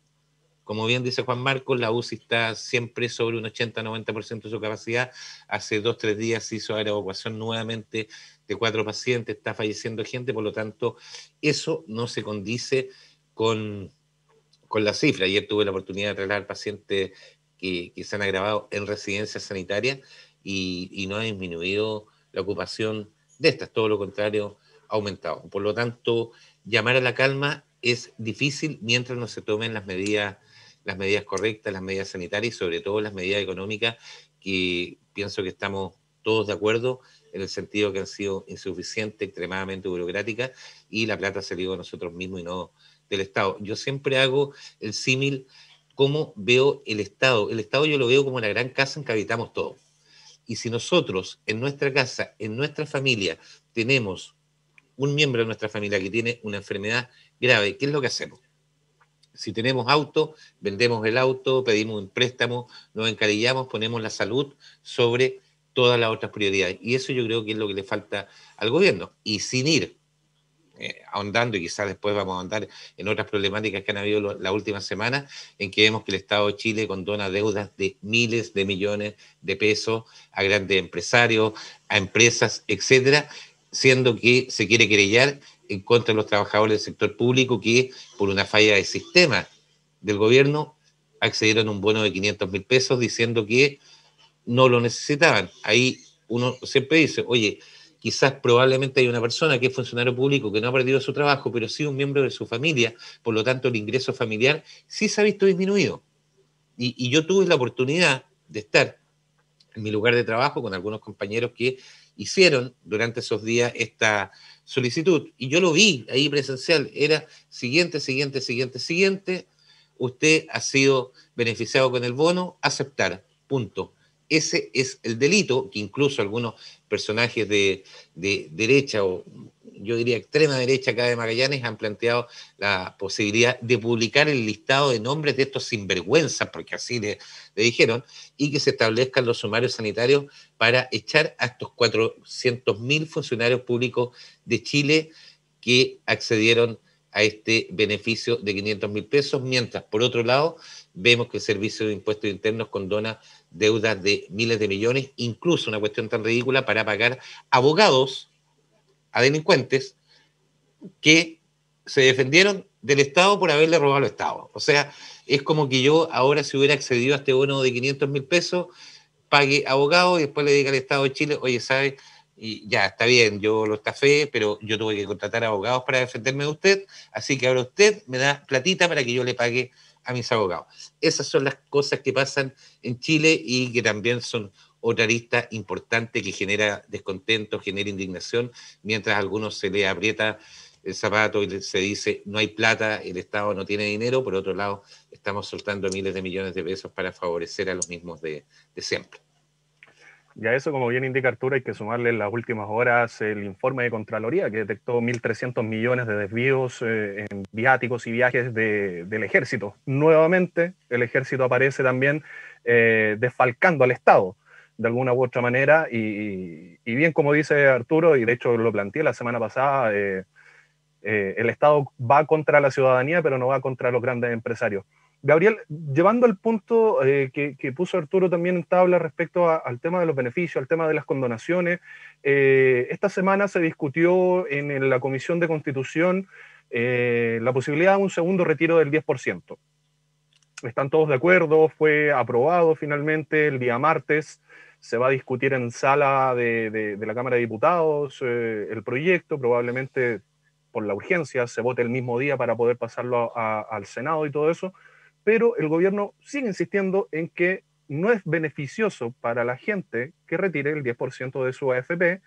[SPEAKER 6] Como bien dice Juan Marcos, la UCI está siempre sobre un 80-90% de su capacidad. Hace 2 o 3 días se hizo la evacuación nuevamente de 4 pacientes, está falleciendo gente, por lo tanto, eso no se condice con la cifra. Ayer tuve la oportunidad de trasladar pacientes que se han agravado en residencias sanitarias y no ha disminuido la ocupación de estas, todo lo contrario, ha aumentado. Por lo tanto, llamar a la calma es difícil mientras no se tomen las medidas correctas, las medidas sanitarias y sobre todo las medidas económicas, que pienso que estamos todos de acuerdo en el sentido que han sido insuficientes, extremadamente burocráticas, y la plata se dio a nosotros mismos y no del Estado. Yo siempre hago el símil cómo veo el Estado. El Estado yo lo veo como la gran casa en que habitamos todos. Y si nosotros en nuestra casa, en nuestra familia, tenemos un miembro de nuestra familia que tiene una enfermedad grave, ¿qué es lo que hacemos? Si tenemos auto, vendemos el auto, pedimos un préstamo, nos encarillamos, ponemos la salud sobre todas las otras prioridades. Y eso yo creo que es lo que le falta al gobierno. Y sin ir ahondando, y quizás después vamos a ahondar en otras problemáticas que han habido la última semana, en que vemos que el Estado de Chile condona deudas de miles de millones de pesos a grandes empresarios, a empresas, etcétera, siendo que se quiere querellar en contra de los trabajadores del sector público que, por una falla de sistema del gobierno, accedieron a un bono de 500.000 pesos diciendo que no lo necesitaban. Ahí uno siempre dice, oye, quizás probablemente hay una persona que es funcionario público que no ha perdido su trabajo, pero sí un miembro de su familia, por lo tanto el ingreso familiar sí se ha visto disminuido. Y yo tuve la oportunidad de estar en mi lugar de trabajo con algunos compañeros que hicieron durante esos días esta solicitud. Y yo lo vi ahí presencial, era siguiente, usted ha sido beneficiado con el bono, aceptar, punto. Ese es el delito que incluso algunos personajes de derecha, o yo diría extrema derecha acá de Magallanes, han planteado la posibilidad de publicar el listado de nombres de estos sinvergüenzas, porque así le dijeron, y que se establezcan los sumarios sanitarios para echar a estos 400.000 funcionarios públicos de Chile que accedieron a este beneficio de 500.000 pesos, mientras, por otro lado, vemos que el Servicio de Impuestos Internos condona deudas de miles de millones, incluso una cuestión tan ridícula para pagar abogados a delincuentes que se defendieron del Estado por haberle robado al Estado. O sea, es como que yo ahora, si hubiera accedido a este bono de 500.000 pesos, pague abogado y después le diga al Estado de Chile, oye, ¿sabe? Y ya, está bien, yo lo estafé, pero yo tuve que contratar abogados para defenderme de usted, así que ahora usted me da platita para que yo le pague a mis abogados. Esas son las cosas que pasan en Chile y que también son otra arista importante que genera descontento, genera indignación, mientras a algunos se les aprieta el zapato y se dice no hay plata, el Estado no tiene dinero, por otro lado estamos soltando miles de millones de pesos para favorecer a los mismos de siempre.
[SPEAKER 2] Y a eso, como bien indica Arturo, hay que sumarle en las últimas horas el informe de Contraloría que detectó 1.300 millones de desvíos en viáticos y viajes del ejército. Nuevamente, el ejército aparece también desfalcando al Estado de alguna u otra manera y bien como dice Arturo, y de hecho lo planteé la semana pasada, el Estado va contra la ciudadanía, pero no va contra los grandes empresarios. Gabriel, llevando al punto que puso Arturo también en tabla respecto al tema de los beneficios, al tema de las condonaciones, esta semana se discutió en la Comisión de Constitución la posibilidad de un segundo retiro del 10%. Están todos de acuerdo, fue aprobado finalmente el día martes, se va a discutir en sala de la Cámara de Diputados el proyecto, probablemente por la urgencia se vote el mismo día para poder pasarlo al Senado y todo eso, pero el gobierno sigue insistiendo en que no es beneficioso para la gente que retire el 10% de su AFP,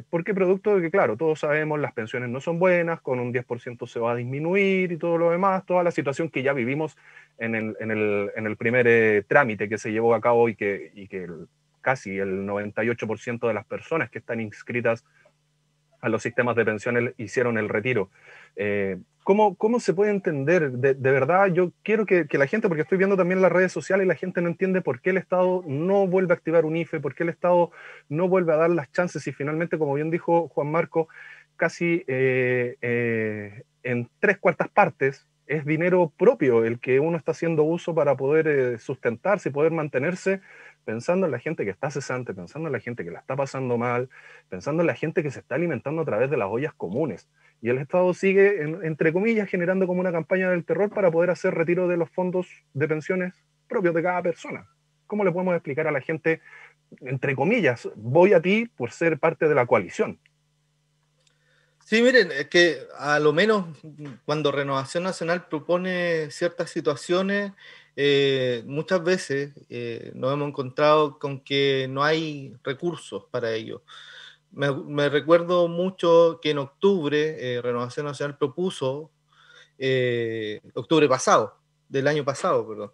[SPEAKER 2] porque producto de que, claro, todos sabemos, las pensiones no son buenas, con un 10% se va a disminuir y todo lo demás, toda la situación que ya vivimos en el primer trámite que se llevó a cabo y que casi el 98% de las personas que están inscritas a los sistemas de pensiones hicieron el retiro. ¿Cómo se puede entender? De verdad, yo quiero que la gente, porque estoy viendo también las redes sociales y la gente no entiende por qué el Estado no vuelve a activar un IFE, por qué el Estado no vuelve a dar las chances y finalmente, como bien dijo Juan Marco, casi en 3/4 partes es dinero propio el que uno está haciendo uso para poder sustentarse y poder mantenerse, pensando en la gente que está cesante, pensando en la gente que la está pasando mal, pensando en la gente que se está alimentando a través de las ollas comunes. Y el Estado sigue, entre comillas, generando como una campaña del terror para poder hacer retiro de los fondos de pensiones propios de cada persona. ¿Cómo le podemos explicar a la gente, entre comillas, voy a ti por ser parte de la coalición?
[SPEAKER 4] Sí, miren, es que a lo menos cuando Renovación Nacional propone ciertas situaciones, muchas veces nos hemos encontrado con que no hay recursos para ello. Me recuerdo mucho que en octubre Renovación Nacional propuso, octubre pasado, del año pasado, perdón,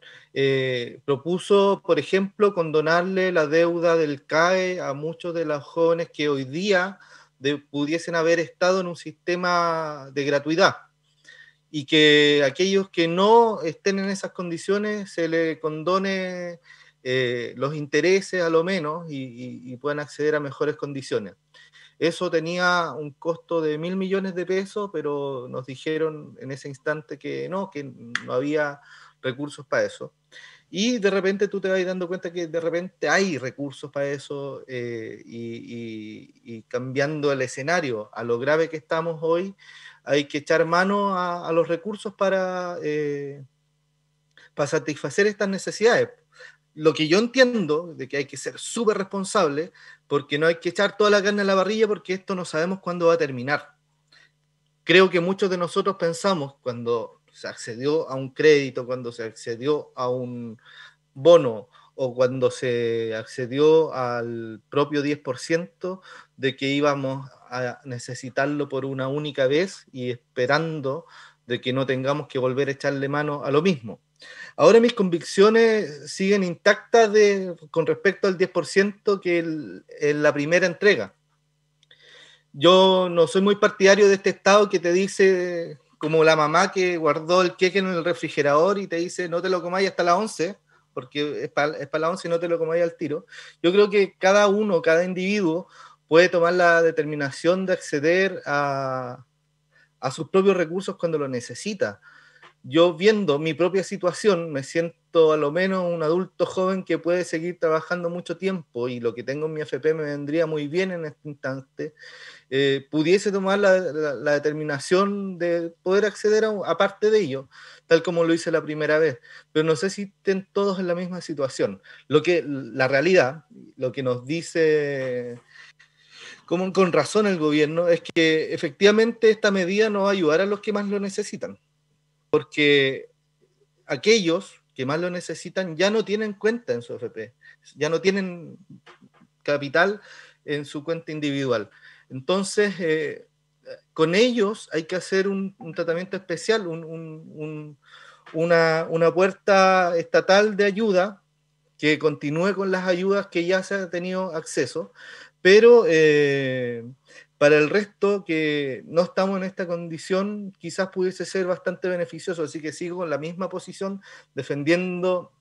[SPEAKER 4] propuso, por ejemplo, condonarle la deuda del CAE a muchos de los jóvenes que hoy día pudiesen haber estado en un sistema de gratuidad, y que aquellos que no estén en esas condiciones se les condone los intereses a lo menos y puedan acceder a mejores condiciones. Eso tenía un costo de 1.000 millones de pesos, pero nos dijeron en ese instante que no había recursos para eso. Y de repente tú te vas dando cuenta que de repente hay recursos para eso, y cambiando el escenario a lo grave que estamos hoy, hay que echar mano a los recursos para satisfacer estas necesidades. Lo que yo entiendo de que hay que ser súper responsable, porque no hay que echar toda la carne a la parrilla, porque esto no sabemos cuándo va a terminar. Creo que muchos de nosotros pensamos, cuando se accedió a un crédito, cuando se accedió a un bono o cuando se accedió al propio 10%, de que íbamos a necesitarlo por una única vez y esperando de que no tengamos que volver a echarle mano a lo mismo. Ahora mis convicciones siguen intactas con respecto al 10% que en la primera entrega. Yo no soy muy partidario de este Estado que te dice, como la mamá que guardó el queque en el refrigerador y te dice no te lo comáis hasta las 11, porque es para las 11 y no te lo comáis al tiro. Yo creo que cada individuo puede tomar la determinación de acceder a sus propios recursos cuando lo necesita. Yo, viendo mi propia situación, me siento a lo menos un adulto joven que puede seguir trabajando mucho tiempo, y lo que tengo en mi AFP me vendría muy bien en este instante. Pudiese tomar la determinación de poder acceder a parte de ello, tal como lo hice la primera vez, pero no sé si estén todos en la misma situación. La realidad, lo que nos dice con razón el gobierno, es que efectivamente esta medida no va a ayudar a los que más lo necesitan, porque aquellos que más lo necesitan ya no tienen cuenta en su AFP, ya no tienen capital en su cuenta individual. Entonces, con ellos hay que hacer un tratamiento especial, una puerta estatal de ayuda que continúe con las ayudas que ya se ha tenido acceso, pero para el resto que no estamos en esta condición, quizás pudiese ser bastante beneficioso, así que sigo con la misma posición, defendiendo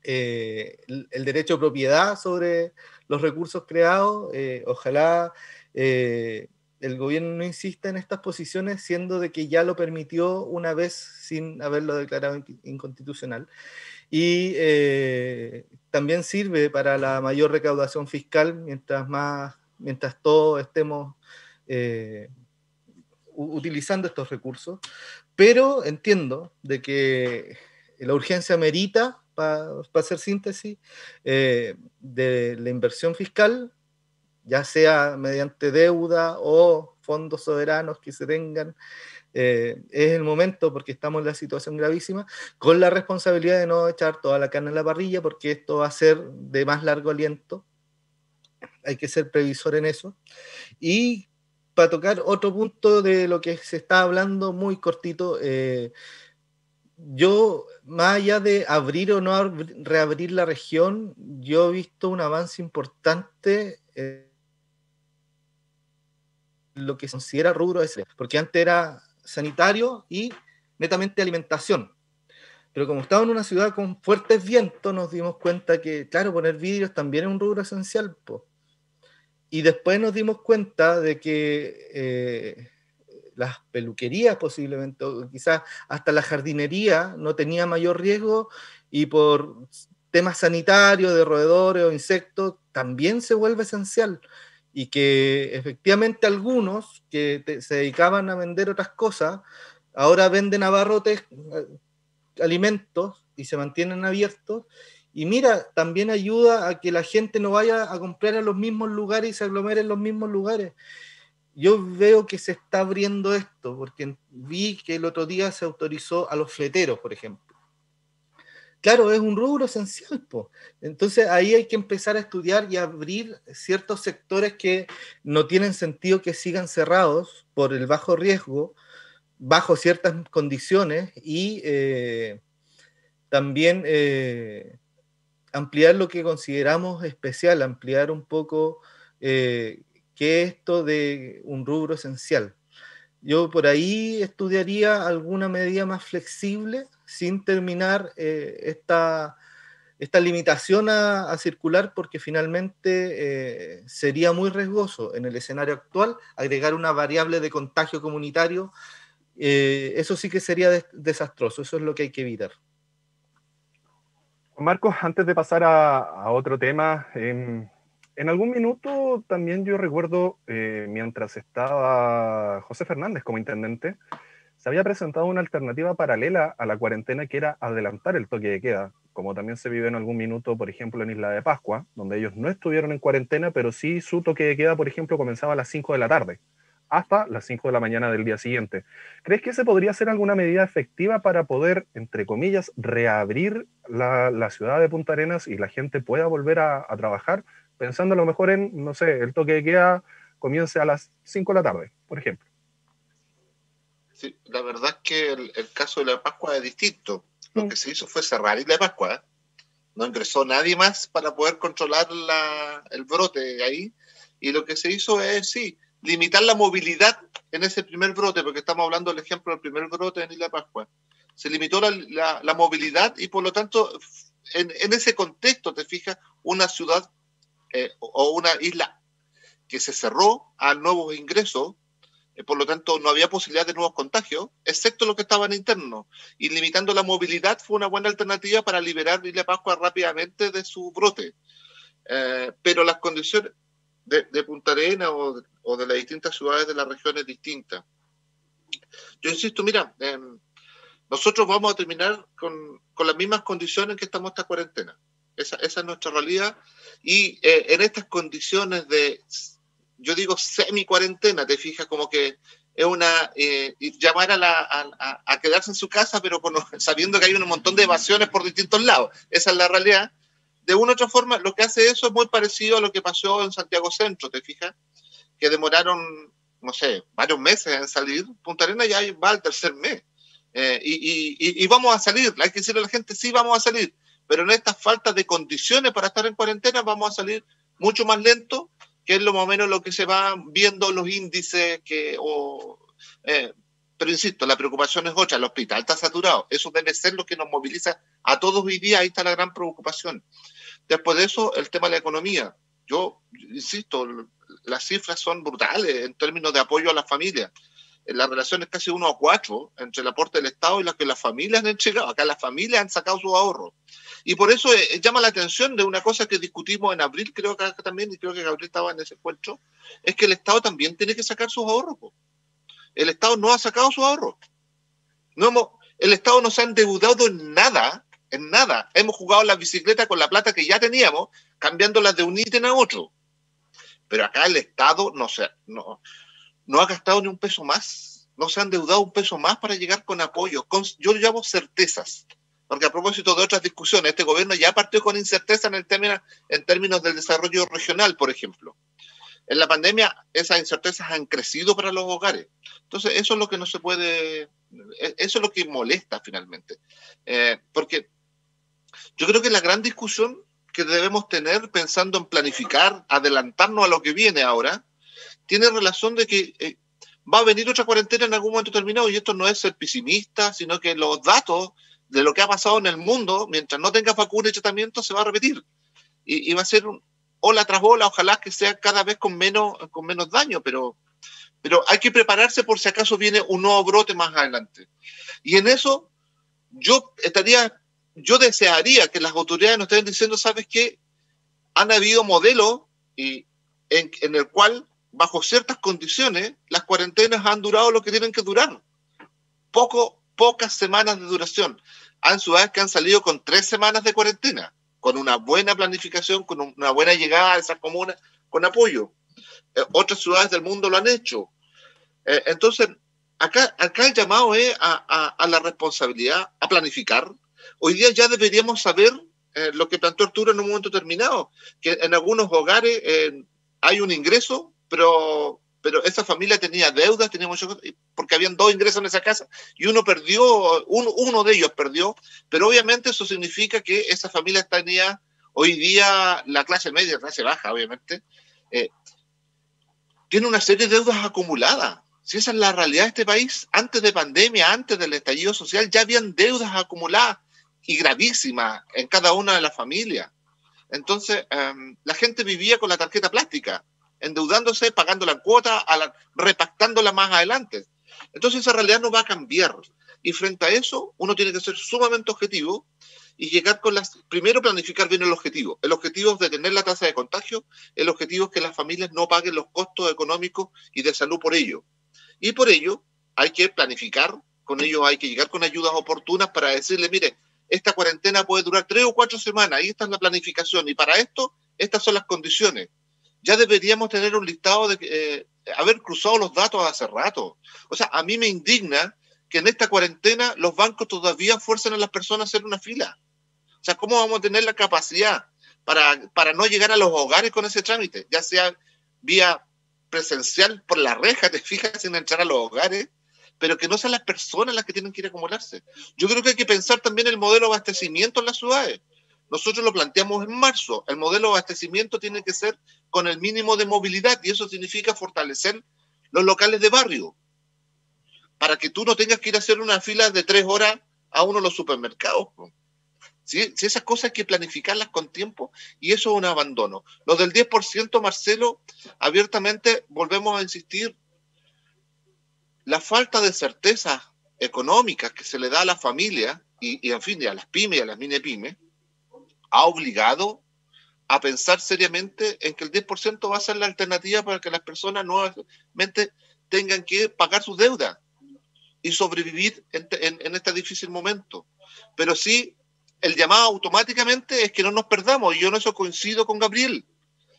[SPEAKER 4] el derecho a propiedad sobre los recursos creados. Ojalá el gobierno no insista en estas posiciones, siendo de que ya lo permitió una vez sin haberlo declarado inconstitucional. Y también sirve para la mayor recaudación fiscal mientras todos estemos utilizando estos recursos. Pero entiendo de que la urgencia merita, para hacer síntesis, de la inversión fiscal, ya sea mediante deuda o fondos soberanos que se tengan. Es el momento, porque estamos en la situación gravísima, con la responsabilidad de no echar toda la carne en la parrilla, porque esto va a ser de más largo aliento. Hay que ser previsor en eso. Y para tocar otro punto de lo que se está hablando, muy cortito, yo, más allá de abrir o no reabrir la región, yo he visto un avance importante en lo que se considera rubro ese, porque antes era sanitario y netamente alimentación. Pero como estamos en una ciudad con fuertes vientos, nos dimos cuenta que, claro, poner vidrios también es un rubro esencial, po. Y después nos dimos cuenta de que las peluquerías posiblemente, o quizás hasta la jardinería, no tenía mayor riesgo, y por temas sanitarios, de roedores o insectos, también se vuelve esencial. Y que efectivamente algunos que se dedicaban a vender otras cosas, ahora venden abarrotes, alimentos, y se mantienen abiertos. Y mira, también ayuda a que la gente no vaya a comprar a los mismos lugares y se aglomere en los mismos lugares. Yo veo que se está abriendo esto, porque vi que el otro día se autorizó a los fleteros, por ejemplo. Claro, es un rubro esencial, po. Entonces ahí hay que empezar a estudiar y abrir ciertos sectores que no tienen sentido que sigan cerrados por el bajo riesgo, bajo ciertas condiciones, y también ampliar lo que consideramos especial, ampliar un poco que esto de un rubro esencial. Yo por ahí estudiaría alguna medida más flexible sin terminar esta limitación a circular, porque finalmente sería muy riesgoso en el escenario actual agregar una variable de contagio comunitario. Eso sí que sería desastroso, eso es lo que hay que evitar.
[SPEAKER 2] Marcos, antes de pasar a otro tema, en algún minuto también yo recuerdo, mientras estaba José Fernández como intendente, se había presentado una alternativa paralela a la cuarentena, que era adelantar el toque de queda, como también se vive en algún minuto, por ejemplo, en Isla de Pascua, donde ellos no estuvieron en cuarentena, pero sí su toque de queda, por ejemplo, comenzaba a las 5 de la tarde, hasta las 5 de la mañana del día siguiente. ¿Crees que ese podría ser alguna medida efectiva para poder, entre comillas, reabrir la ciudad de Punta Arenas y la gente pueda volver a trabajar, pensando a lo mejor en, no sé, el toque de queda comience a las 5 de la tarde, por ejemplo?
[SPEAKER 5] Sí, la verdad es que el caso de la Pascua es distinto. Lo que se hizo fue cerrar Isla de Pascua. No ingresó nadie más para poder controlar el brote ahí. Y lo que se hizo es, sí, limitar la movilidad en ese primer brote, porque estamos hablando del ejemplo del primer brote en Isla de Pascua. Se limitó la movilidad y por lo tanto, en ese contexto, te fijas, una ciudad o una isla que se cerró a nuevos ingresos, por lo tanto no había posibilidad de nuevos contagios, excepto los que estaban internos, y limitando la movilidad fue una buena alternativa para liberar Isla Pascua rápidamente de su brote. Pero las condiciones de Punta Arenas o de las distintas ciudades de la región es distinta. Yo insisto, mira, nosotros vamos a terminar con las mismas condiciones que estamos esta cuarentena. Esa es nuestra realidad, y en estas condiciones de, yo digo, semi-cuarentena, te fijas, como que es una, llamar a quedarse en su casa, pero sabiendo que hay un montón de evasiones por distintos lados. Esa es la realidad. De una u otra forma, lo que hace eso es muy parecido a lo que pasó en Santiago Centro, te fijas, que demoraron, no sé, varios meses en salir. Punta Arenas ya va al tercer mes. Y vamos a salir, hay que decirle a la gente, sí, vamos a salir, pero en estas faltas de condiciones para estar en cuarentena vamos a salir mucho más lento, que es lo más o menos lo que se va viendo los índices, pero insisto, la preocupación es otra, el hospital está saturado, eso debe ser lo que nos moviliza a todos hoy día, ahí está la gran preocupación. Después de eso, el tema de la economía. Yo insisto, las cifras son brutales en términos de apoyo a las familias. La relación es casi 1-4 entre el aporte del Estado y lo que las familias han entregado. Acá las familias han sacado sus ahorros. Y por eso llama la atención de una cosa que discutimos en abril, creo que acá también, y creo que Gabriel estaba en ese encuentro, es que el Estado también tiene que sacar sus ahorros. El Estado no ha sacado sus ahorros. El Estado no se ha endeudado en nada. Hemos jugado la bicicleta con la plata que ya teníamos, cambiándola de un ítem a otro. Pero acá el Estado no ha gastado ni un peso más, no se ha endeudado un peso más para llegar con apoyo. Yo lo llamo certezas, porque a propósito de otras discusiones, este gobierno ya partió con incerteza en términos del desarrollo regional, por ejemplo. En la pandemia esas incertezas han crecido para los hogares. Entonces eso es lo que no se puede, eso es lo que molesta finalmente. Porque yo creo que la gran discusión que debemos tener pensando en planificar, adelantarnos a lo que viene ahora, tiene relación de que va a venir otra cuarentena en algún momento determinado, y esto no es ser pesimista, sino que los datos de lo que ha pasado en el mundo, mientras no tenga vacuna y tratamiento, se va a repetir. Y va a ser ola tras ola, ojalá que sea cada vez con menos daño, pero hay que prepararse por si acaso viene un nuevo brote más adelante. Y en eso yo desearía que las autoridades nos estén diciendo, ¿sabes qué? Han habido modelos en el cual, bajo ciertas condiciones, las cuarentenas han durado lo que tienen que durar. Pocas semanas de duración. Hay ciudades que han salido con 3 semanas de cuarentena, con una buena planificación, con una buena llegada a esas comunas, con apoyo. Otras ciudades del mundo lo han hecho. Entonces, acá el llamado es a la responsabilidad, a planificar. Hoy día ya deberíamos saber lo que planteó Arturo en un momento determinado, que en algunos hogares hay un ingreso, pero esa familia tenía deudas, porque habían 2 ingresos en esa casa, y uno de ellos perdió, pero obviamente eso significa que esa familia tenía hoy día la clase media, clase baja, obviamente, tiene una serie de deudas acumuladas. Si esa es la realidad de este país, antes de pandemia, antes del estallido social, ya habían deudas acumuladas y gravísimas en cada una de las familias. Entonces, la gente vivía con la tarjeta plástica, endeudándose, pagando la cuota, repactándola más adelante. Entonces, esa realidad no va a cambiar. Y frente a eso, uno tiene que ser sumamente objetivo y llegar con primero planificar bien el objetivo. El objetivo es detener la tasa de contagio, el objetivo es que las familias no paguen los costos económicos y de salud por ello. Y por ello hay que planificar, con ello hay que llegar con ayudas oportunas para decirle, mire, esta cuarentena puede durar 3 o 4 semanas, y esta es la planificación, y para esto, estas son las condiciones. Ya deberíamos tener un listado de haber cruzado los datos hace rato. O sea, a mí me indigna que en esta cuarentena los bancos todavía fuercen a las personas a hacer una fila. O sea, ¿cómo vamos a tener la capacidad para no llegar a los hogares con ese trámite? Ya sea vía presencial por la reja, te fijas, sin entrar a los hogares, pero que no sean las personas las que tienen que ir a acumularse. Yo creo que hay que pensar también el modelo de abastecimiento en las ciudades. Nosotros lo planteamos en marzo. El modelo de abastecimiento tiene que ser con el mínimo de movilidad, y eso significa fortalecer los locales de barrio, para que tú no tengas que ir a hacer una fila de 3 horas a uno de los supermercados. ¿Sí? Si esas cosas hay que planificarlas con tiempo, y eso es un abandono. Lo del 10%, Marcelo, abiertamente volvemos a insistir, la falta de certezas económicas que se le da a la familia y en fin, a las pymes y a las mini pymes, ha obligado a pensar seriamente en que el 10% va a ser la alternativa para que las personas nuevamente tengan que pagar sus deudas y sobrevivir en este difícil momento. Pero sí, el llamado automáticamente es que no nos perdamos, y yo en eso coincido con Gabriel.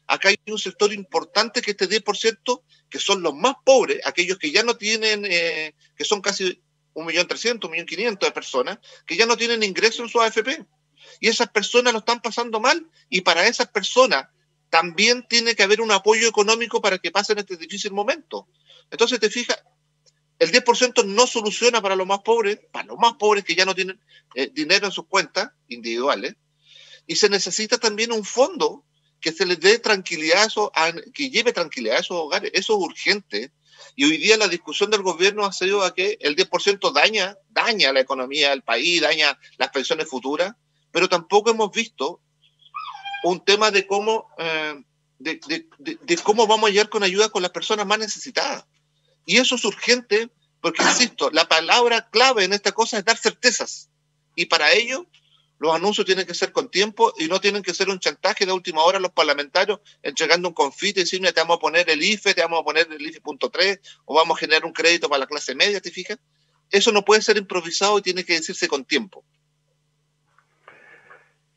[SPEAKER 5] Acá hay un sector importante que este 10%, que son los más pobres, aquellos que ya no tienen, que son casi 1.300.000, 1.500.000 de personas, que ya no tienen ingreso en su AFP. Y esas personas lo están pasando mal, y para esas personas también tiene que haber un apoyo económico para que pasen este difícil momento. Entonces, te fijas, el 10% no soluciona para los más pobres que ya no tienen dinero en sus cuentas individuales, y se necesita también un fondo que se les dé tranquilidad, que lleve tranquilidad a esos hogares. Eso es urgente. Y hoy día la discusión del gobierno ha sido a que el 10% daña la economía del país, daña las pensiones futuras, pero tampoco hemos visto un tema de cómo, de cómo vamos a llegar con ayuda con las personas más necesitadas. Y eso es urgente porque, insisto, la palabra clave en esta cosa es dar certezas. Y para ello, los anuncios tienen que ser con tiempo y no tienen que ser un chantaje de última hora a los parlamentarios entregando un confite y decirle, te vamos a poner el IFE, te vamos a poner el IFE.3 o vamos a generar un crédito para la clase media, ¿te fijas? Eso no puede ser improvisado y tiene que decirse con tiempo.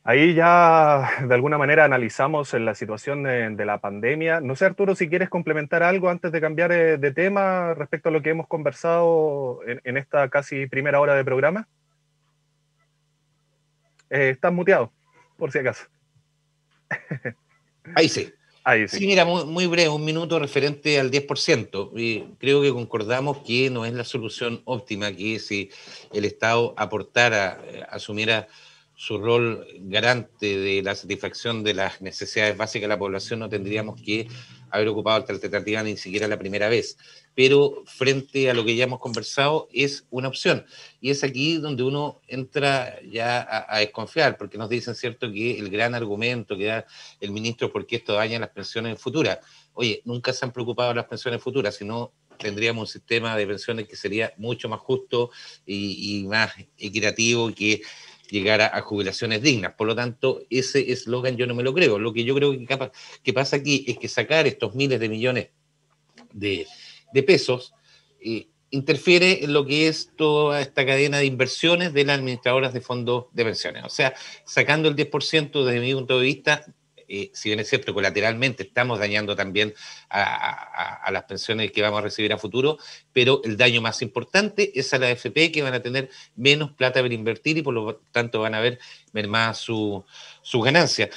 [SPEAKER 2] Ahí ya de alguna manera analizamos la situación de la pandemia. No sé, Arturo, si quieres complementar algo antes de cambiar de tema respecto a lo que hemos conversado en esta casi primera hora de programa. Estás muteado, por si acaso.
[SPEAKER 6] Ahí sí.
[SPEAKER 2] Ahí sí.
[SPEAKER 6] Sí, mira, muy breve, un minuto referente al 10%. Creo que concordamos que no es la solución óptima, que si el Estado aportara, asumiera su rol garante de la satisfacción de las necesidades básicas de la población, no tendríamos que haber ocupado esta alternativa ni siquiera la primera vez. Pero frente a lo que ya hemos conversado, es una opción. Y es aquí donde uno entra ya a desconfiar, porque nos dicen, ¿cierto?, que el gran argumento que da el ministro porque esto daña las pensiones futuras. Oye, nunca se han preocupado de las pensiones futuras, sino tendríamos un sistema de pensiones que sería mucho más justo y más equitativo, que llegar a jubilaciones dignas. Por lo tanto, ese eslogan yo no me lo creo. Lo que yo creo que pasa aquí es que sacar estos miles de millones de pesos interfiere en lo que es toda esta cadena de inversiones de las administradoras de fondos de pensiones. O sea, sacando el 10% desde mi punto de vista, si bien es cierto, colateralmente estamos dañando también a las pensiones que vamos a recibir a futuro, pero el daño más importante es a la AFP, que van a tener menos plata para invertir y por lo tanto van a ver mermadas sus ganancias.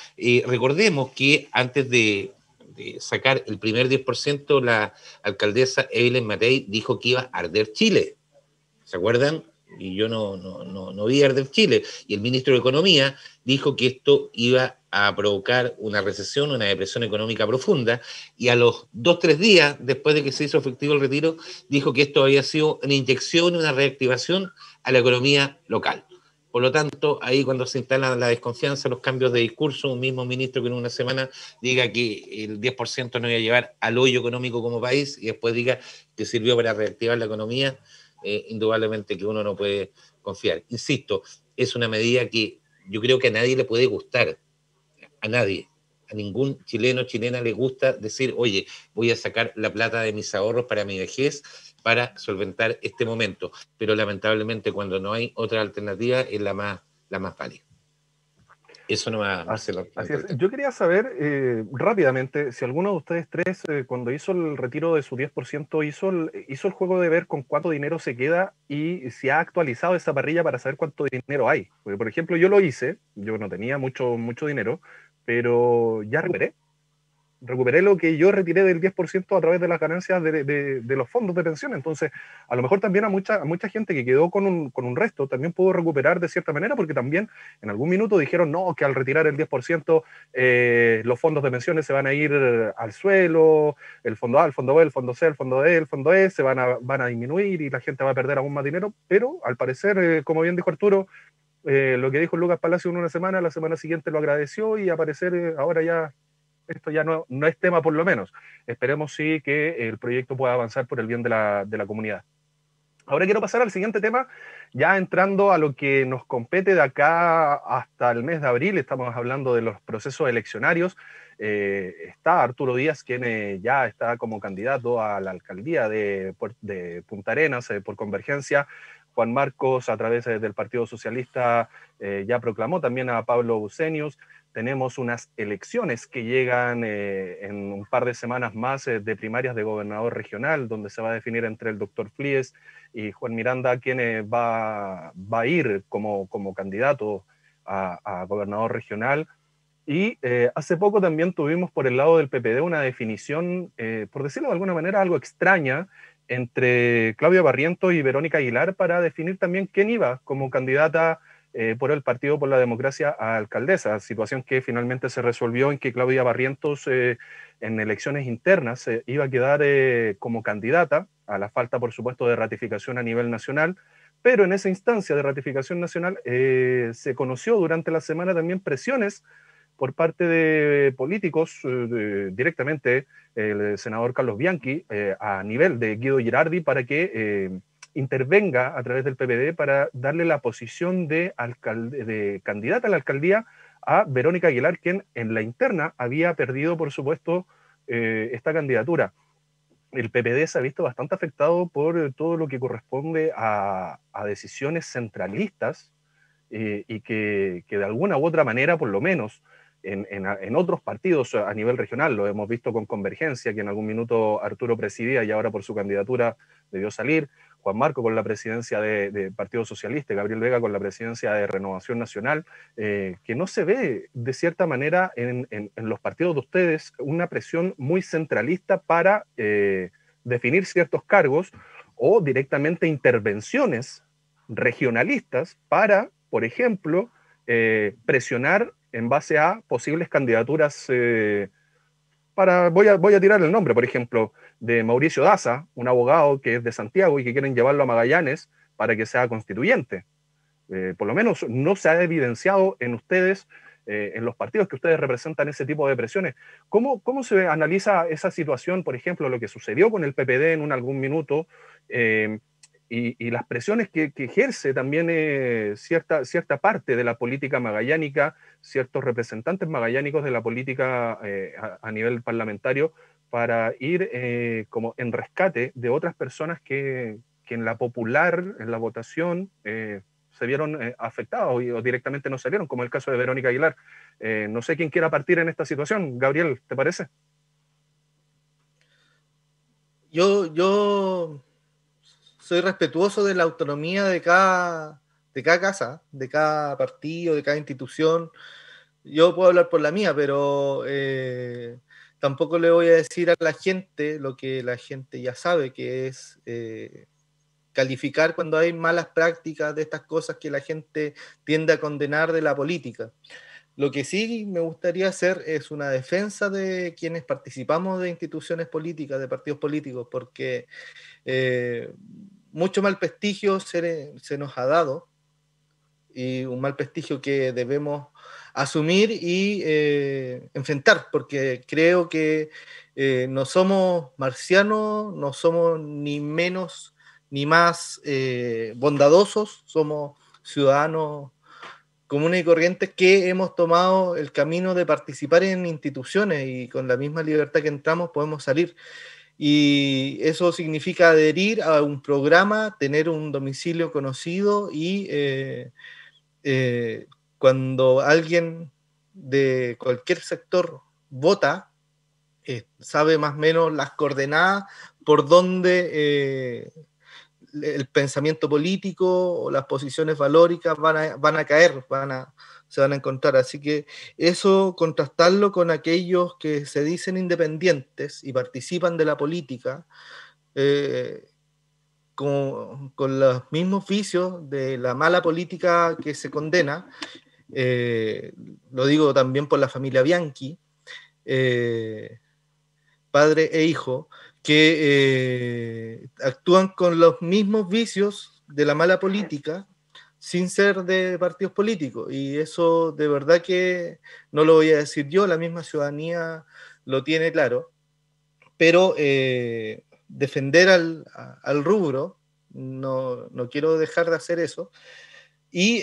[SPEAKER 6] Recordemos que antes de sacar el primer 10%, la alcaldesa Evelyn Matei dijo que iba a arder Chile. ¿Se acuerdan? y yo no vi arder Chile. Y el ministro de Economía dijo que esto iba a provocar una recesión, una depresión económica profunda, y a los 2-3 días después de que se hizo efectivo el retiro, dijo que esto había sido una inyección, una reactivación a la economía local. Por lo tanto, ahí cuando se instala la desconfianza, los cambios de discurso, un mismo ministro que en una semana diga que el 10% nos iba a llevar al hoyo económico como país y después diga que sirvió para reactivar la economía, indudablemente que uno no puede confiar. Insisto, es una medida que yo creo que a nadie le puede gustar, a nadie. A ningún chileno o chilena le gusta decir, oye, voy a sacar la plata de mis ahorros para mi vejez para solventar este momento. Pero lamentablemente cuando no hay otra alternativa es la más válida. Eso no va a ser
[SPEAKER 2] así es. Yo quería saber rápidamente si alguno de ustedes tres, cuando hizo el retiro de su 10%, hizo el juego de ver con cuánto dinero se queda y si ha actualizado esa parrilla para saber cuánto dinero hay. Porque, por ejemplo, yo lo hice, yo no tenía mucho dinero, pero ya recuperé lo que yo retiré del 10% a través de las ganancias de los fondos de pensión. Entonces, a lo mejor también a mucha gente que quedó con un resto también pudo recuperar de cierta manera, porque también en algún minuto dijeron, no, que al retirar el 10%, los fondos de pensiones se van a ir al suelo, el fondo A, el fondo B, el fondo C, el fondo D, el fondo E, van a disminuir y la gente va a perder aún más dinero. Pero, al parecer, como bien dijo Arturo, lo que dijo Lucas Palacio en una semana, la semana siguiente lo agradeció y aparecer ahora ya esto ya no es tema por lo menos. Esperemos sí que el proyecto pueda avanzar por el bien de la comunidad. Ahora quiero pasar al siguiente tema, ya entrando a lo que nos compete de acá hasta el mes de abril. Estamos hablando de los procesos eleccionarios. Está Arturo Díaz, quien ya está como candidato a la alcaldía de Punta Arenas por Convergencia. Juan Marcos, a través del Partido Socialista, ya proclamó también a Pablo Bucenius. Tenemos unas elecciones que llegan en un par de semanas más de primarias de gobernador regional, donde se va a definir entre el doctor Flies y Juan Miranda, quien va a ir como candidato a gobernador regional. Y hace poco también tuvimos por el lado del PPD una definición, por decirlo de alguna manera, algo extraña, entre Claudia Barrientos y Verónica Aguilar para definir también quién iba como candidata por el Partido por la Democracia a alcaldesa, situación que finalmente se resolvió en que Claudia Barrientos en elecciones internas iba a quedar como candidata, a la falta, por supuesto, de ratificación a nivel nacional, pero en esa instancia de ratificación nacional se conoció durante la semana también presiones por parte de políticos, directamente el senador Carlos Bianchi, a nivel de Guido Girardi, para que intervenga a través del PPD para darle la posición de candidata a la alcaldía a Verónica Aguilar, quien en la interna había perdido, por supuesto, esta candidatura. El PPD se ha visto bastante afectado por todo lo que corresponde a decisiones centralistas y que de alguna u otra manera, por lo menos, en otros partidos a nivel regional, lo hemos visto con Convergencia, que en algún minuto Arturo presidía y ahora por su candidatura debió salir, Juan Marco con la presidencia de Partido Socialista, Gabriel Vega con la presidencia de Renovación Nacional, que no se ve de cierta manera en los partidos de ustedes una presión muy centralista para definir ciertos cargos o directamente intervenciones regionalistas para, por ejemplo, presionar en base a posibles candidaturas voy a tirar el nombre, por ejemplo, de Mauricio Daza, un abogado que es de Santiago y que quieren llevarlo a Magallanes para que sea constituyente. Por lo menos no se ha evidenciado en ustedes, en los partidos que ustedes representan, ese tipo de presiones. ¿Cómo se analiza esa situación, por ejemplo, lo que sucedió con el PPD en algún minuto, y las presiones que ejerce también cierta parte de la política magallánica, ciertos representantes magallánicos de la política a nivel parlamentario, para ir como en rescate de otras personas que en la popular, en la votación, se vieron afectados o directamente no salieron, como el caso de Verónica Aguilar? No sé quién quiera partir en esta situación. Gabriel, ¿te parece?
[SPEAKER 4] Yo soy respetuoso de la autonomía de cada casa, de cada partido, de cada institución. Yo puedo hablar por la mía, pero tampoco le voy a decir a la gente lo que la gente ya sabe, que es calificar cuando hay malas prácticas de estas cosas que la gente tiende a condenar de la política. Lo que sí me gustaría hacer es una defensa de quienes participamos de instituciones políticas, de partidos políticos, porque mucho mal prestigio se nos ha dado, y un mal prestigio que debemos asumir y enfrentar, porque creo que no somos marcianos, no somos ni menos ni más bondadosos, somos ciudadanos comunes y corrientes que hemos tomado el camino de participar en instituciones, y con la misma libertad que entramos podemos salir. Y eso significa adherir a un programa, tener un domicilio conocido y cuando alguien de cualquier sector vota, sabe más o menos las coordenadas por donde el pensamiento político o las posiciones valóricas van a caer, se van a encontrar. Así que eso, contrastarlo con aquellos que se dicen independientes y participan de la política, con los mismos vicios de la mala política que se condena, lo digo también por la familia Bianchi, padre e hijo, que actúan con los mismos vicios de la mala política sin ser de partidos políticos. Y eso de verdad que no lo voy a decir yo, la misma ciudadanía lo tiene claro, pero defender al rubro, no quiero dejar de hacer eso. Y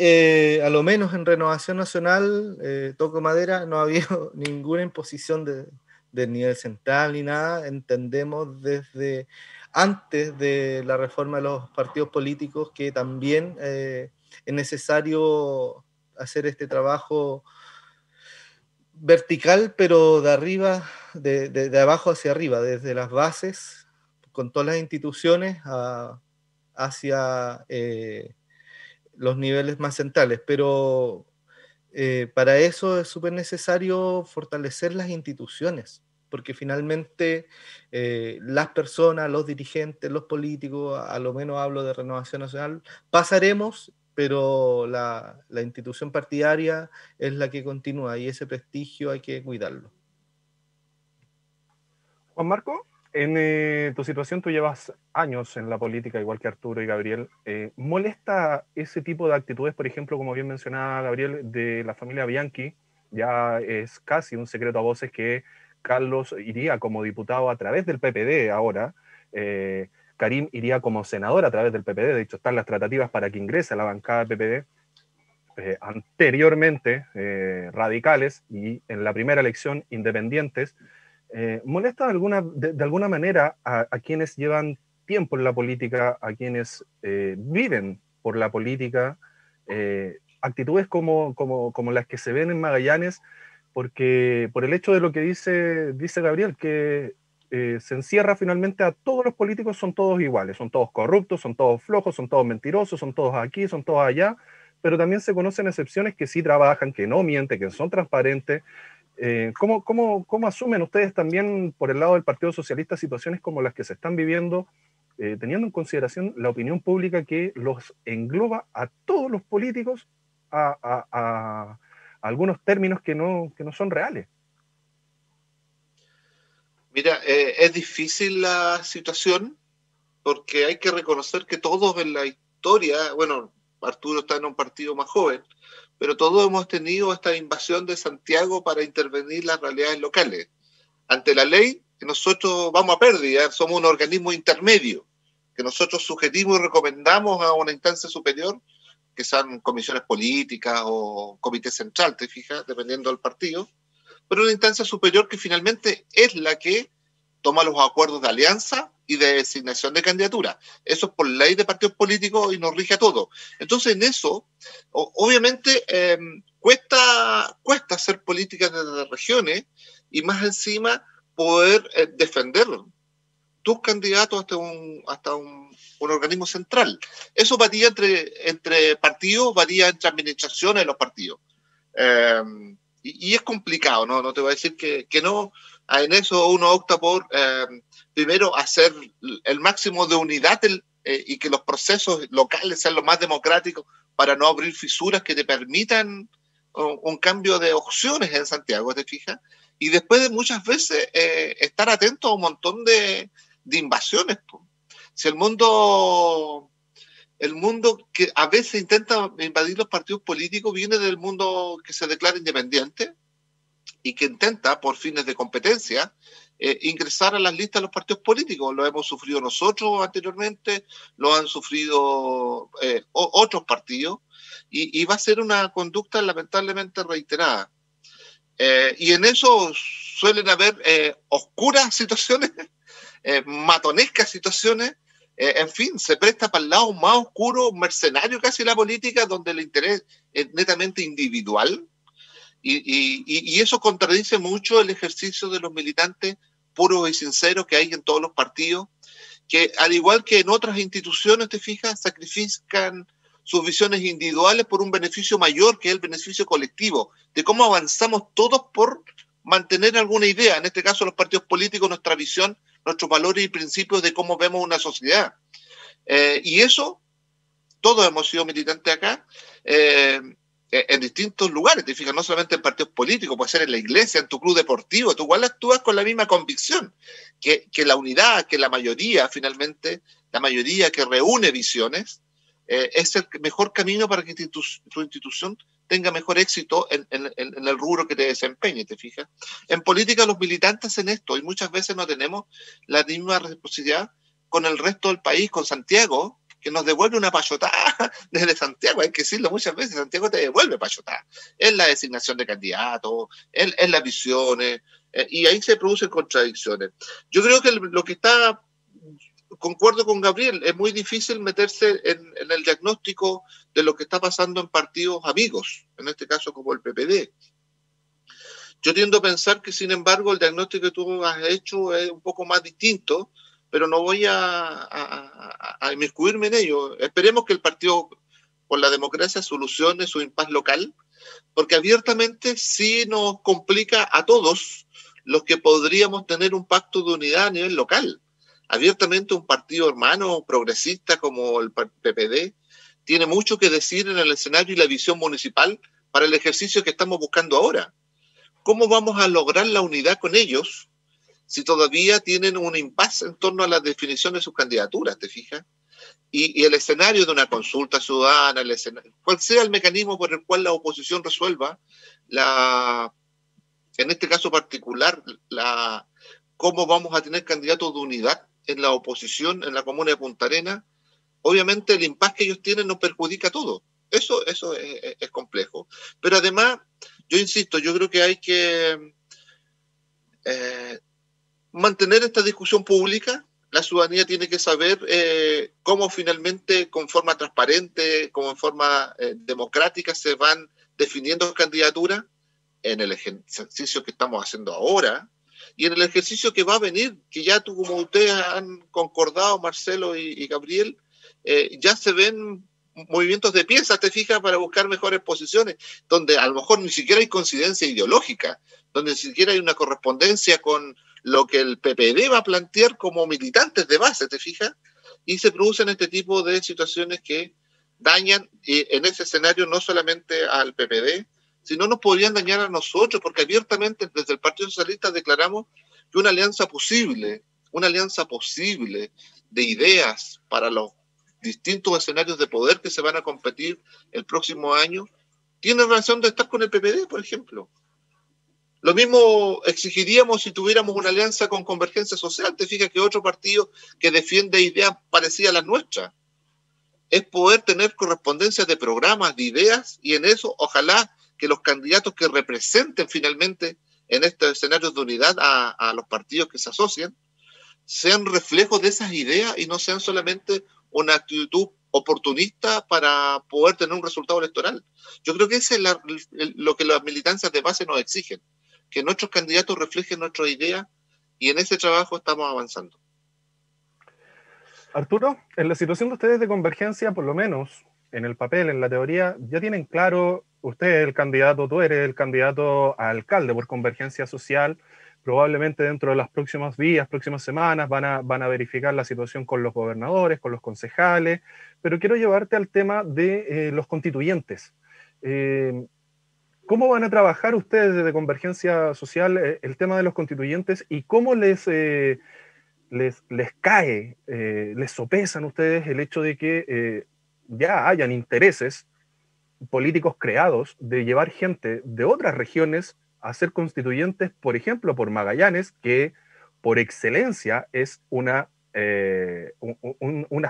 [SPEAKER 4] a lo menos en Renovación Nacional, toco madera, no ha habido ninguna imposición del nivel central ni nada. Entendemos desde antes de la reforma de los partidos políticos que también es necesario hacer este trabajo vertical, pero de arriba, de abajo hacia arriba, desde las bases, con todas las instituciones, hacia los niveles más centrales. Pero para eso es súper necesario fortalecer las instituciones, porque finalmente las personas, los dirigentes, los políticos, a lo menos hablo de Renovación Nacional, pasaremos, pero la institución partidaria es la que continúa, y ese prestigio hay que cuidarlo.
[SPEAKER 2] Juan Marco, en tu situación tú llevas años en la política, igual que Arturo y Gabriel. ¿Molesta ese tipo de actitudes, por ejemplo, como bien mencionaba Gabriel, de la familia Bianchi? Ya es casi un secreto a voces que Carlos iría como diputado a través del PPD ahora. Karim iría como senador a través del PPD. De hecho, están las tratativas para que ingrese a la bancada del PPD. Anteriormente, radicales, y en la primera elección, independientes. ¿Molesta de alguna manera a quienes llevan tiempo en la política, a quienes viven por la política, actitudes como las que se ven en Magallanes? Porque por el hecho de lo que dice Gabriel, que se encierra finalmente a todos los políticos, son todos iguales, son todos corruptos, son todos flojos, son todos mentirosos, son todos aquí, son todos allá, pero también se conocen excepciones que sí trabajan, que no mienten, que son transparentes. ¿Cómo asumen ustedes también por el lado del Partido Socialista situaciones como las que se están viviendo, teniendo en consideración la opinión pública que los engloba a todos los políticos a algunos términos que no son reales?
[SPEAKER 5] Mira, es difícil la situación porque hay que reconocer que todos en la historia, bueno, Arturo está en un partido más joven, pero todos hemos tenido esta invasión de Santiago para intervenir las realidades locales. Ante la ley, nosotros vamos a pérdida, somos un organismo intermedio, que nosotros sugerimos y recomendamos a una instancia superior, que sean comisiones políticas o comité central, te fijas, dependiendo del partido, pero una instancia superior que finalmente es la que toma los acuerdos de alianza y de designación de candidatura. Eso es por ley de partidos políticos y nos rige a todos. Entonces, en eso, obviamente, cuesta hacer políticas desde regiones y más encima poder defender tus candidatos hasta un organismo central. Eso varía entre partidos, varía entre administraciones de los partidos. Y es complicado, no te voy a decir que no. En eso uno opta por, primero, hacer el máximo de unidad y que los procesos locales sean lo más democráticos para no abrir fisuras que te permitan un cambio de opciones en Santiago, ¿te fijas? Y después de muchas veces estar atento a un montón de invasiones. Po. Si el mundo que a veces intenta invadir los partidos políticos viene del mundo que se declara independiente y que intenta, por fines de competencia, ingresar a las listas de los partidos políticos. Lo hemos sufrido nosotros anteriormente, lo han sufrido otros partidos, y va a ser una conducta lamentablemente reiterada. Y en eso suelen haber oscuras situaciones, matonescas situaciones, en fin, se presta para el lado más oscuro, mercenario casi la política, donde el interés es netamente individual, y eso contradice mucho el ejercicio de los militantes puros y sinceros que hay en todos los partidos, que al igual que en otras instituciones, te fijas, sacrifican sus visiones individuales por un beneficio mayor, que es el beneficio colectivo, de cómo avanzamos todos por mantener alguna idea, en este caso los partidos políticos, nuestra visión, nuestros valores y principios de cómo vemos una sociedad. Y eso, todos hemos sido militantes acá, en distintos lugares, te fijas, no solamente en partidos políticos, puede ser en la iglesia, en tu club deportivo, tú igual actúas con la misma convicción, que la unidad, que la mayoría, finalmente, la mayoría que reúne visiones, es el mejor camino para que tu institución tenga mejor éxito en el rubro que te desempeñe, ¿te fijas? En política los militantes hacen esto y muchas veces no tenemos la misma reciprocidad con el resto del país, con Santiago, que nos devuelve una payotada desde Santiago, hay que decirlo muchas veces, Santiago te devuelve payotada, en la designación de candidatos, en las visiones, y ahí se producen contradicciones. Yo creo que lo que está, concuerdo con Gabriel, es muy difícil meterse en el diagnóstico de lo que está pasando en partidos amigos, en este caso como el PPD. Yo tiendo a pensar que, sin embargo, el diagnóstico que tú has hecho es un poco más distinto, pero no voy a inmiscuirme en ello. Esperemos que el Partido por la Democracia solucione su impasse local, porque abiertamente sí nos complica a todos los que podríamos tener un pacto de unidad a nivel local. Abiertamente un partido hermano progresista como el PPD tiene mucho que decir en el escenario y la visión municipal para el ejercicio que estamos buscando ahora. ¿Cómo vamos a lograr la unidad con ellos si todavía tienen un impasse en torno a la definición de sus candidaturas, te fijas? Y el escenario de una consulta ciudadana, cuál sea el mecanismo por el cual la oposición resuelva, en este caso particular, cómo vamos a tener candidatos de unidad en la oposición, en la comuna de Punta Arenas, obviamente el impasse que ellos tienen nos perjudica a todos. Eso es complejo. Pero además, yo insisto, yo creo que hay que mantener esta discusión pública. La ciudadanía tiene que saber cómo finalmente, con forma transparente, como en forma democrática, se van definiendo candidaturas en el ejercicio que estamos haciendo ahora y en el ejercicio que va a venir, que ya como ustedes han concordado, Marcelo y Gabriel, ya se ven movimientos de piezas, te fijas, para buscar mejores posiciones, donde a lo mejor ni siquiera hay coincidencia ideológica, donde ni siquiera hay una correspondencia con lo que el PPD va a plantear como militantes de base, ¿te fijas? Y se producen este tipo de situaciones que dañan, en ese escenario, no solamente al PPD, sino nos podrían dañar a nosotros, porque abiertamente desde el Partido Socialista declaramos que una alianza posible de ideas para los distintos escenarios de poder que se van a competir el próximo año, tiene razón de estar con el PPD, por ejemplo. Lo mismo exigiríamos si tuviéramos una alianza con Convergencia Social. Te fijas que otro partido que defiende ideas parecidas a las nuestras. Es poder tener correspondencias de programas, de ideas, y en eso ojalá que los candidatos que representen finalmente en estos escenarios de unidad a los partidos que se asocian sean reflejos de esas ideas y no sean solamente una actitud oportunista para poder tener un resultado electoral. Yo creo que ese es lo que las militancias de base nos exigen, que nuestros candidatos reflejen nuestras ideas, y en ese trabajo estamos avanzando.
[SPEAKER 2] Arturo, en la situación de ustedes de Convergencia, por lo menos en el papel, en la teoría, ya tienen claro, usted es el candidato, tú eres el candidato a alcalde por Convergencia Social, probablemente dentro de las próximas días, próximas semanas, van a verificar la situación con los gobernadores, con los concejales, pero quiero llevarte al tema de los constituyentes. ¿Cómo van a trabajar ustedes desde Convergencia Social el tema de los constituyentes y cómo les cae, les sopesan ustedes el hecho de que ya hayan intereses políticos creados de llevar gente de otras regiones a ser constituyentes, por ejemplo, por Magallanes, que por excelencia es una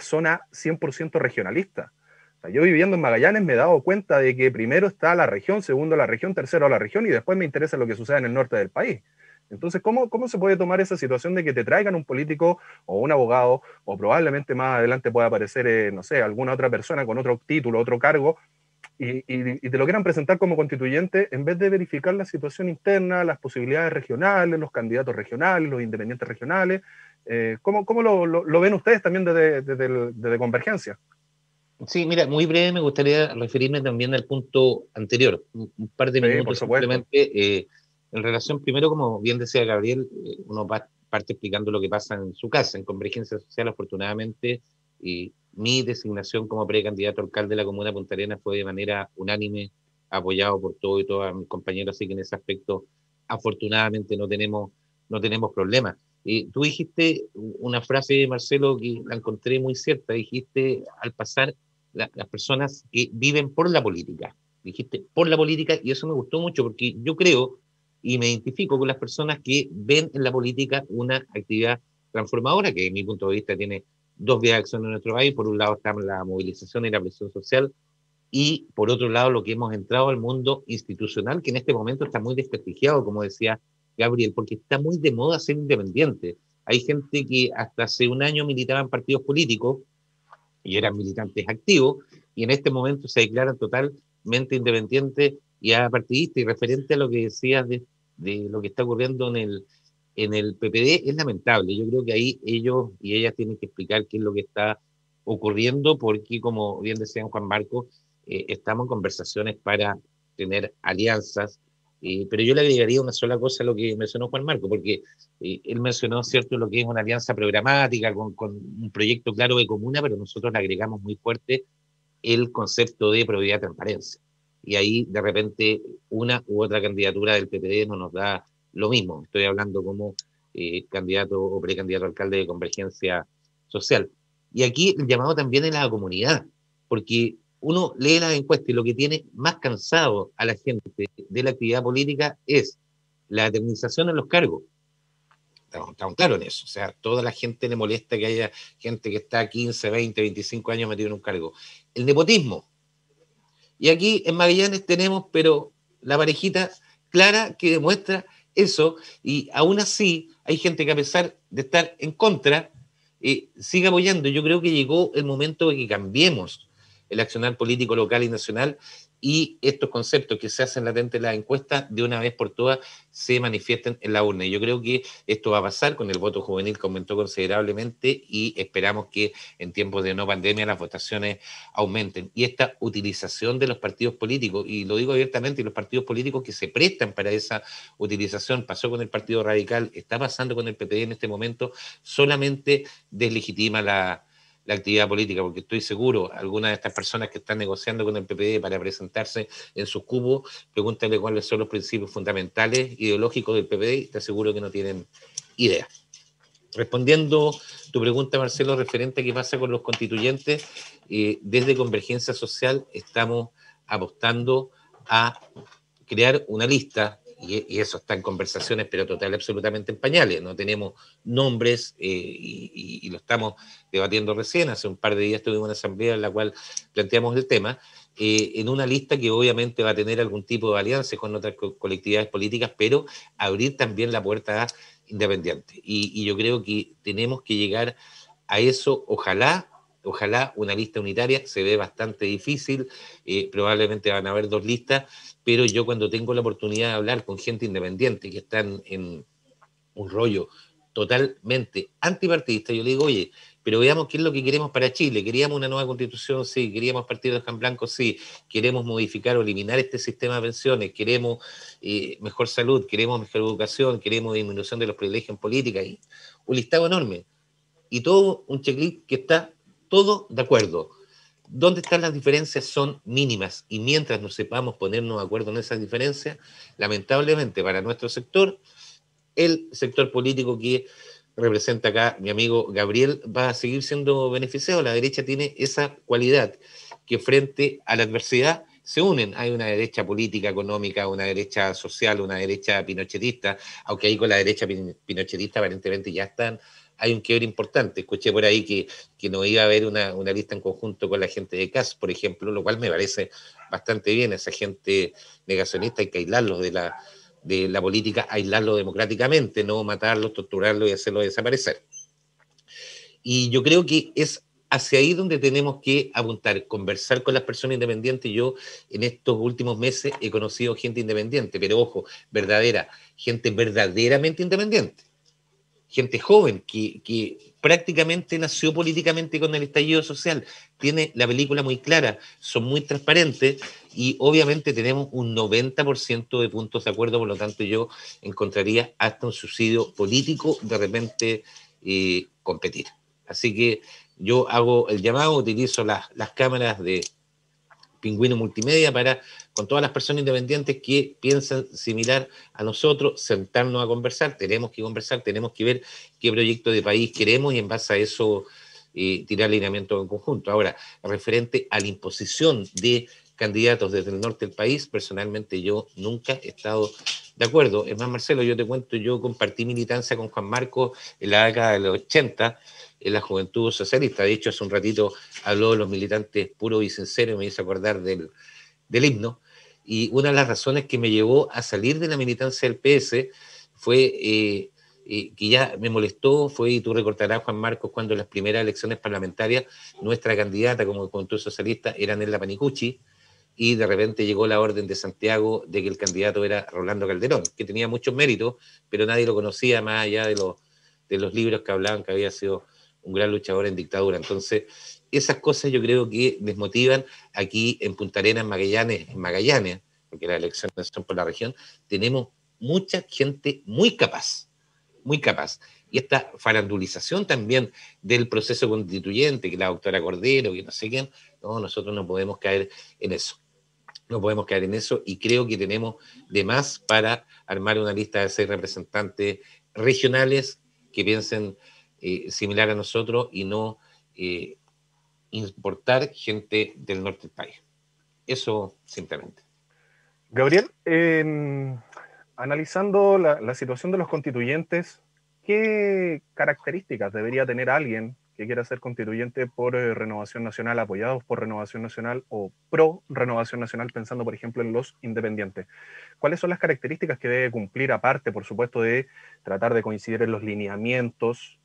[SPEAKER 2] zona 100% regionalista? O sea, yo viviendo en Magallanes me he dado cuenta de que primero está la región, segundo la región, tercero la región y después me interesa lo que sucede en el norte del país. Entonces, ¿cómo se puede tomar esa situación de que te traigan un político o un abogado, o probablemente más adelante pueda aparecer, no sé, alguna otra persona con otro título, otro cargo, y te lo quieran presentar como constituyente en vez de verificar la situación interna, las posibilidades regionales, los candidatos regionales, los independientes regionales? ¿Cómo lo ven ustedes también desde Convergencia?
[SPEAKER 6] Sí, mira, muy breve me gustaría referirme también al punto anterior, un par de
[SPEAKER 2] Sí, por
[SPEAKER 6] minutos
[SPEAKER 2] supuesto.
[SPEAKER 6] simplemente, en relación, primero, como bien decía Gabriel, uno parte explicando lo que pasa en su casa. En Convergencia Social, afortunadamente, mi designación como precandidato a alcalde de la comuna de Punta Arenas fue de manera unánime, apoyado por todo y todos mis compañeros, así que en ese aspecto, afortunadamente, no tenemos problemas. Tú dijiste una frase, Marcelo, que la encontré muy cierta. Dijiste, al pasar, las personas que viven por la política. Dijiste por la política, y eso me gustó mucho porque yo creo y me identifico con las personas que ven en la política una actividad transformadora, que, desde mi punto de vista, tiene dos vías de acción en nuestro país. Por un lado está la movilización y la presión social, y por otro lado lo que hemos entrado al mundo institucional, que en este momento está muy desprestigiado, como decía Gabriel, porque está muy de moda ser independiente. Hay gente que hasta hace un año militaba en partidos políticos y eran militantes activos, y en este momento se declaran totalmente independientes y apartidistas. Y referente a lo que decías de lo que está ocurriendo en el PPD, es lamentable. Yo creo que ahí ellos y ellas tienen que explicar qué es lo que está ocurriendo, porque, como bien decía Juan Marcos, estamos en conversaciones para tener alianzas, pero yo le agregaría una sola cosa a lo que mencionó Juan Marco, porque él mencionó, ¿cierto?, lo que es una alianza programática con un proyecto claro de comuna, pero nosotros le agregamos muy fuerte el concepto de probidad y transparencia. Y ahí, de repente, una u otra candidatura del PPD no nos da lo mismo. Estoy hablando como candidato o precandidato a alcalde de Convergencia Social. Y aquí el llamado también es la comunidad, porque uno lee las encuestas y lo que tiene más cansado a la gente de la actividad política es la eternización en los cargos. Estamos claros en eso. O sea, toda la gente le molesta que haya gente que está 15, 20, 25 años metido en un cargo. El nepotismo. Y aquí en Magallanes tenemos, pero la parejita clara que demuestra eso, y aún así hay gente que, a pesar de estar en contra, sigue apoyando. Yo creo que llegó el momento de que cambiemos el accionar político local y nacional, y estos conceptos que se hacen latentes en las encuestas, de una vez por todas, se manifiesten en la urna. Y yo creo que esto va a pasar con el voto juvenil, que aumentó considerablemente, y esperamos que en tiempos de no pandemia las votaciones aumenten. Y esta utilización de los partidos políticos, y lo digo abiertamente, y los partidos políticos que se prestan para esa utilización, pasó con el Partido Radical, está pasando con el PPD en este momento, solamente deslegitima la actividad política, porque estoy seguro, algunas de estas personas que están negociando con el PPD para presentarse en sus cupos, pregúntale cuáles son los principios fundamentales ideológicos del PPD, y te aseguro que no tienen idea. Respondiendo tu pregunta, Marcelo, referente a qué pasa con los constituyentes, desde Convergencia Social estamos apostando a crear una lista, y eso está en conversaciones, pero total, absolutamente en pañales. No tenemos nombres, y lo estamos debatiendo recién. Hace un par de días tuvimos una asamblea en la cual planteamos el tema, en una lista que obviamente va a tener algún tipo de alianza con otras colectividades políticas, pero abrir también la puerta a independientes. Y yo creo que tenemos que llegar a eso. Ojalá una lista unitaria. Se ve bastante difícil, probablemente van a haber dos listas, pero yo, cuando tengo la oportunidad de hablar con gente independiente que están en un rollo totalmente antipartidista, yo le digo, oye, pero veamos qué es lo que queremos para Chile. ¿Queríamos una nueva constitución? Sí. ¿Queríamos partido de hoja blanco? Sí. ¿Queremos modificar o eliminar este sistema de pensiones? ¿Queremos mejor salud? ¿Queremos mejor educación? ¿Queremos disminución de los privilegios en política? Y un listado enorme. Y todo un checklist que está todo de acuerdo. ¿Dónde están las diferencias? Son mínimas. Y mientras no sepamos ponernos de acuerdo en esas diferencias, lamentablemente para nuestro sector, el sector político que representa acá mi amigo Gabriel va a seguir siendo beneficiado. La derecha tiene esa cualidad que frente a la adversidad se unen. Hay una derecha política, económica, una derecha social, una derecha pinochetista, aunque ahí con la derecha pinochetista aparentemente ya están, hay un quiebre importante. Escuché por ahí que no iba a haber una lista en conjunto con la gente de CAS, por ejemplo, lo cual me parece bastante bien. Esa gente negacionista hay que aislarlos de la política, aislarlo democráticamente, no matarlos, torturarlos y hacerlos desaparecer. Y yo creo que es hacia ahí donde tenemos que apuntar, conversar con las personas independientes. Yo en estos últimos meses he conocido gente independiente, pero ojo, verdadera, gente verdaderamente independiente. Gente joven que prácticamente nació políticamente con el estallido social, tiene la película muy clara, son muy transparentes y obviamente tenemos un 90% de puntos de acuerdo, por lo tanto yo encontraría hasta un subsidio político de repente competir. Así que yo hago el llamado, utilizo las cámaras de Pingüino Multimedia para, con todas las personas independientes que piensan similar a nosotros, sentarnos a conversar. Tenemos que conversar, tenemos que ver qué proyecto de país queremos y en base a eso tirar lineamientos en conjunto. Ahora, referente a la imposición de candidatos desde el norte del país, personalmente yo nunca he estado de acuerdo. Es más, Marcelo, yo te cuento, yo compartí militancia con Juan Marcos en la década de los 80, en la Juventud Socialista. De hecho, hace un ratito habló de los militantes puros y sinceros y me hizo acordar del himno. Y una de las razones que me llevó a salir de la militancia del PS fue que ya me molestó, fue, y tú recordarás, Juan Marcos, cuando en las primeras elecciones parlamentarias nuestra candidata como Juventud Socialista era Nelda Panicucci, y de repente llegó la orden de Santiago de que el candidato era Rolando Calderón, que tenía muchos méritos, pero nadie lo conocía más allá de los libros que hablaban que había sido un gran luchador en dictadura. Entonces, esas cosas yo creo que desmotivan. Aquí en Punta Arenas, en Magallanes, porque las elecciones son por la región, tenemos mucha gente muy capaz, muy capaz. Y esta farandulización también del proceso constituyente, que la doctora Cordero, que no sé quién, no, nosotros no podemos caer en eso. No podemos caer en eso y creo que tenemos de más para armar una lista de 6 representantes regionales que piensen similar a nosotros y no importar gente del norte del país. Eso simplemente.
[SPEAKER 2] Gabriel, analizando la situación de los constituyentes, ¿qué características debería tener alguien que quiera ser constituyente por Renovación Nacional, apoyados por Renovación Nacional o pro Renovación Nacional, pensando por ejemplo en los independientes? ¿Cuáles son las características que debe cumplir, aparte por supuesto de tratar de coincidir en los lineamientos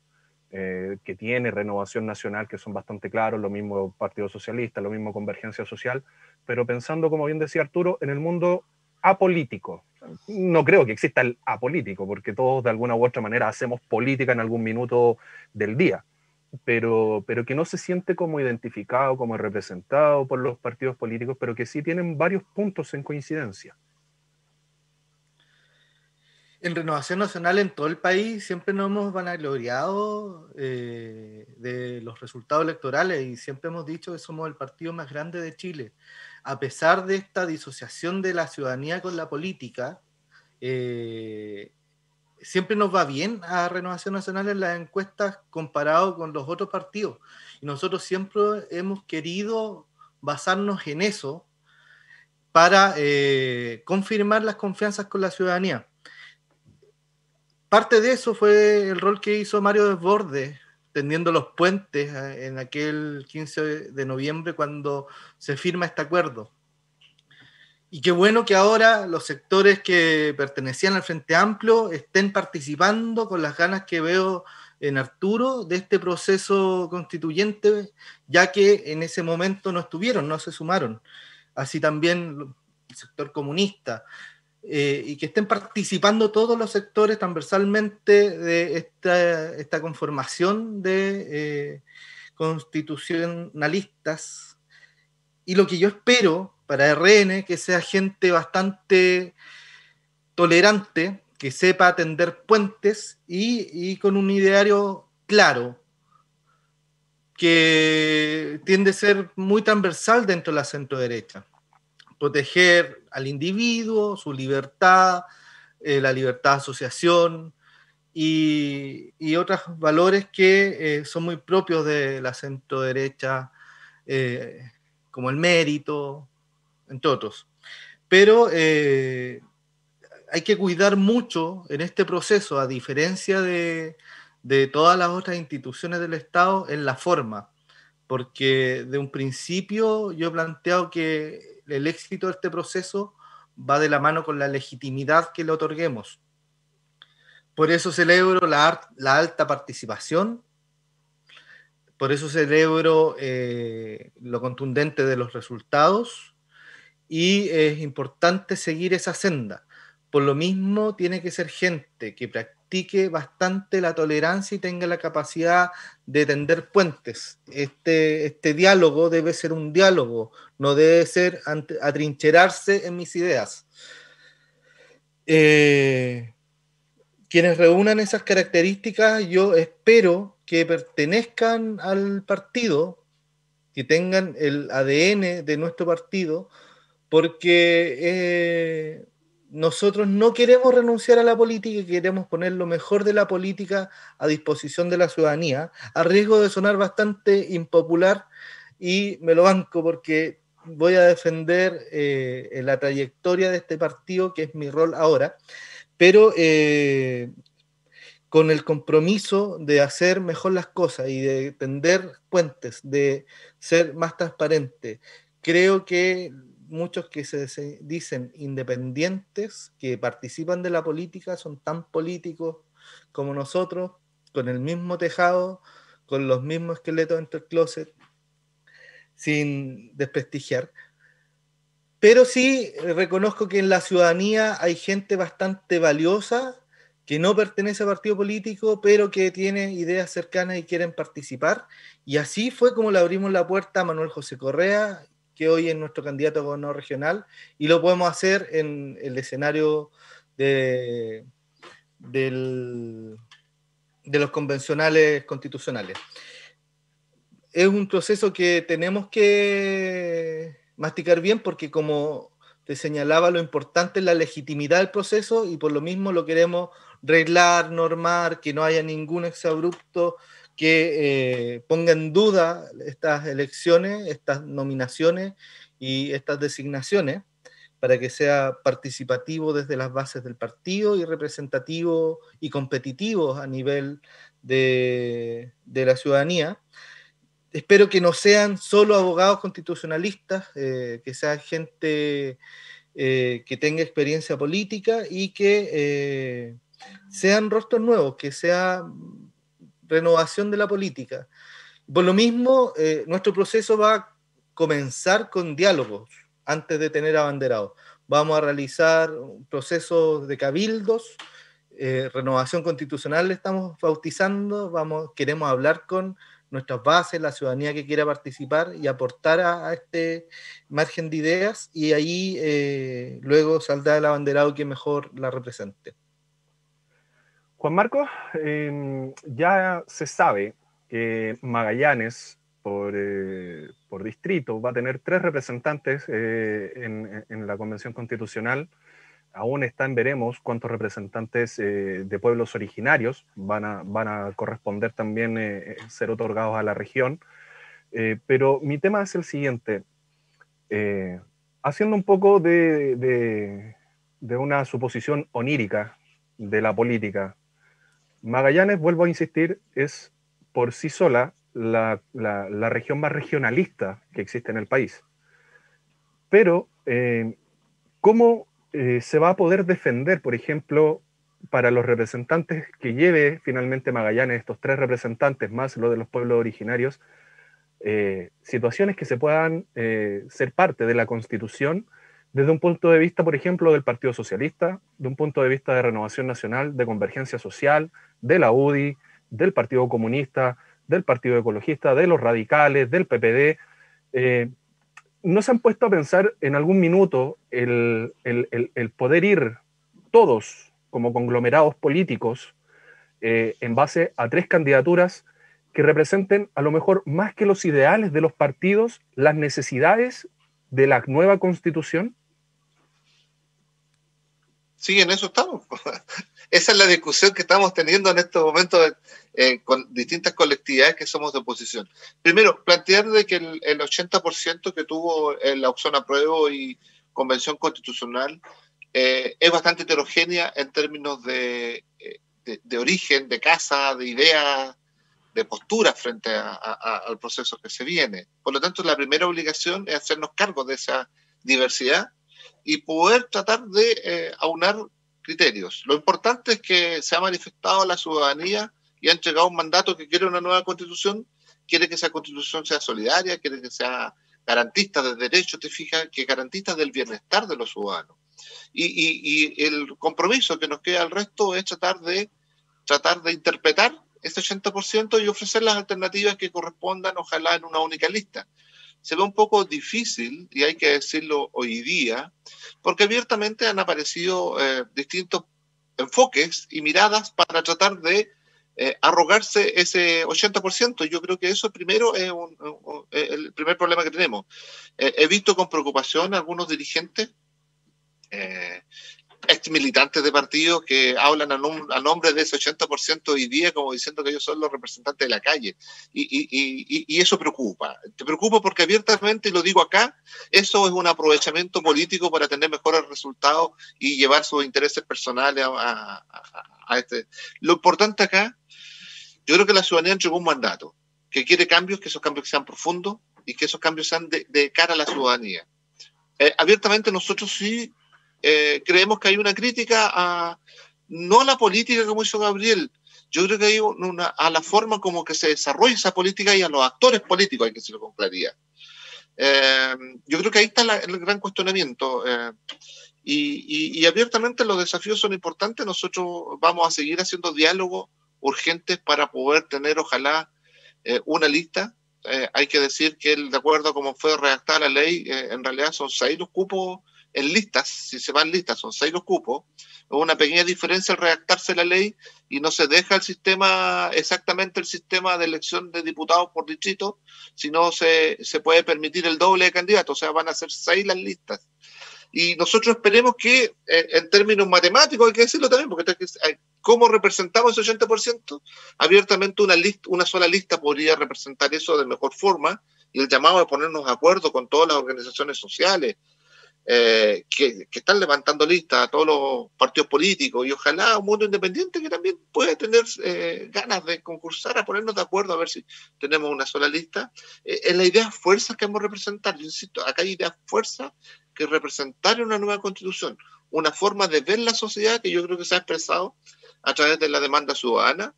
[SPEAKER 2] que tiene Renovación Nacional, que son bastante claros, lo mismo Partido Socialista, lo mismo Convergencia Social, pero pensando, como bien decía Arturo, en el mundo apolítico? No creo que exista el apolítico, porque todos de alguna u otra manera hacemos política en algún minuto del día, pero que no se siente como identificado, como representado por los partidos políticos, pero que sí tienen varios puntos en coincidencia.
[SPEAKER 4] En Renovación Nacional en todo el país siempre nos hemos vanagloriado de los resultados electorales y siempre hemos dicho que somos el partido más grande de Chile. A pesar de esta disociación de la ciudadanía con la política, siempre nos va bien a Renovación Nacional en las encuestas comparado con los otros partidos. Y nosotros siempre hemos querido basarnos en eso para confirmar las confianzas con la ciudadanía. Parte de eso fue el rol que hizo Mario Desbordes, tendiendo los puentes en aquel 15 de noviembre cuando se firma este acuerdo. Y qué bueno que ahora los sectores que pertenecían al Frente Amplio estén participando con las ganas que veo en Arturo de este proceso constituyente, ya que en ese momento no estuvieron, no se sumaron. Así también el sector comunista. y que estén participando todos los sectores transversalmente de esta conformación de constitucionalistas. Y lo que yo espero para RN, que sea gente bastante tolerante, que sepa tender puentes y con un ideario claro, que tiende a ser muy transversal dentro de la centro-derecha. Proteger al individuo, su libertad, la libertad de asociación y otros valores que son muy propios de la centro-derecha, como el mérito, entre otros. Pero hay que cuidar mucho en este proceso, a diferencia de todas las otras instituciones del Estado, en la forma, porque de un principio yo he planteado que el éxito de este proceso va de la mano con la legitimidad que le otorguemos. Por eso celebro la alta participación, por eso celebro lo contundente de los resultados, y es importante seguir esa senda. Por lo mismo, tiene que ser gente que practique bastante la tolerancia y tenga la capacidad de tender puentes. Este diálogo debe ser un diálogo, no debe ser atrincherarse en mis ideas. Quienes reúnan esas características, yo espero que pertenezcan al partido, que tengan el ADN de nuestro partido, porque nosotros no queremos renunciar a la política y queremos poner lo mejor de la política a disposición de la ciudadanía, a riesgo de sonar bastante impopular, y me lo banco porque voy a defender la trayectoria de este partido, que es mi rol ahora, pero con el compromiso de hacer mejor las cosas y de tender puentes, de ser más transparente. Creo que muchos que se dicen independientes, que participan de la política, son tan políticos como nosotros, con el mismo tejado, con los mismos esqueletos entre el closet, sin desprestigiar. Pero sí reconozco que en la ciudadanía hay gente bastante valiosa que no pertenece a partido político, pero que tiene ideas cercanas y quieren participar. Y así fue como le abrimos la puerta a Manuel José Correa, que hoy es nuestro candidato a gobernador regional, y lo podemos hacer en el escenario de los convencionales constitucionales. Es un proceso que tenemos que masticar bien, porque como te señalaba, lo importante es la legitimidad del proceso, y por lo mismo lo queremos reglar, normar, que no haya ningún exabrupto que ponga en duda estas elecciones, estas nominaciones y estas designaciones, para que sea participativo desde las bases del partido y representativo y competitivo a nivel de la ciudadanía. Espero que no sean solo abogados constitucionalistas, que sea gente que tenga experiencia política y que sean rostros nuevos, que sea renovación de la política. Por lo mismo, nuestro proceso va a comenzar con diálogos antes de tener abanderados. Vamos a realizar procesos de cabildos, renovación constitucional le estamos bautizando, queremos hablar con nuestras bases, la ciudadanía que quiera participar y aportar a este margen de ideas, y ahí luego saldrá el abanderado que mejor la represente.
[SPEAKER 2] Juan Marcos, ya se sabe que Magallanes, por distrito, va a tener 3 representantes en la Convención Constitucional. Aún está en veremos cuántos representantes de pueblos originarios van a corresponder también ser otorgados a la región. Pero mi tema es el siguiente. Haciendo un poco de una suposición onírica de la política, Magallanes, vuelvo a insistir, es por sí sola la región más regionalista que existe en el país. Pero, ¿cómo se va a poder defender, por ejemplo, para los representantes que lleve finalmente Magallanes, estos 3 representantes más lo de los pueblos originarios, situaciones que se puedan ser parte de la Constitución desde un punto de vista, por ejemplo, del Partido Socialista, de un punto de vista de Renovación Nacional, de Convergencia Social, de la UDI, del Partido Comunista, del Partido Ecologista, de los radicales, del PPD. ¿No se han puesto a pensar en algún minuto el poder ir todos como conglomerados políticos en base a 3 candidaturas que representen a lo mejor más que los ideales de los partidos, las necesidades de la nueva constitución?
[SPEAKER 5] Sí, en eso estamos. Esa es la discusión que estamos teniendo en estos momentos con distintas colectividades que somos de oposición. Primero, plantear de que el 80% que tuvo la opción apruebo y convención constitucional es bastante heterogénea en términos de origen, de casa, de ideas, de postura frente al proceso que se viene. Por lo tanto, la primera obligación es hacernos cargo de esa diversidad y poder tratar de aunar criterios. Lo importante es que se ha manifestado la ciudadanía y ha entregado un mandato que quiere una nueva constitución, quiere que esa constitución sea solidaria, quiere que sea garantista de derechos, te fijas, que garantista del bienestar de los ciudadanos. Y el compromiso que nos queda al resto es tratar de interpretar ese 80% y ofrecer las alternativas que correspondan, ojalá en una única lista. Se ve un poco difícil, y hay que decirlo hoy día, porque abiertamente han aparecido distintos enfoques y miradas para tratar de arrogarse ese 80%. Yo creo que eso primero es el primer problema que tenemos. He visto con preocupación a algunos dirigentes ex militantes de partidos que hablan a nombre de ese 80% hoy día como diciendo que ellos son los representantes de la calle. Y eso preocupa. Te preocupa porque abiertamente, y lo digo acá, eso es un aprovechamiento político para tener mejores resultados y llevar sus intereses personales a este. Lo importante acá, yo creo que la ciudadanía entregó un mandato, que quiere cambios, que esos cambios sean profundos y que esos cambios sean de cara a la ciudadanía. Abiertamente nosotros sí creemos que hay una crítica no a la política como hizo Gabriel, yo creo que hay a la forma como que se desarrolla esa política y a los actores políticos, hay que decirlo con claridad. Yo creo que ahí está el gran cuestionamiento y abiertamente los desafíos son importantes. Nosotros vamos a seguir haciendo diálogos urgentes para poder tener ojalá una lista. Hay que decir que de acuerdo a cómo fue redactada la ley, en realidad son 6 los cupos en listas, si se van listas son 6 los cupos. Hubo una pequeña diferencia al redactarse la ley y no se deja exactamente el sistema de elección de diputados por distrito, sino se puede permitir el doble de candidatos, o sea, van a ser 6 las listas. Y nosotros esperemos que, en términos matemáticos, hay que decirlo también, porque ¿cómo representamos ese 80%? Abiertamente una sola lista podría representar eso de mejor forma, y el llamado a ponernos de acuerdo con todas las organizaciones sociales, que están levantando listas, a todos los partidos políticos y ojalá un mundo independiente que también puede tener ganas de concursar a ponernos de acuerdo a ver si tenemos una sola lista. En la idea fuerzas que hemos representado, yo insisto, acá hay ideas fuerzas que representar una nueva constitución, una forma de ver la sociedad que yo creo que se ha expresado a través de la demanda ciudadana.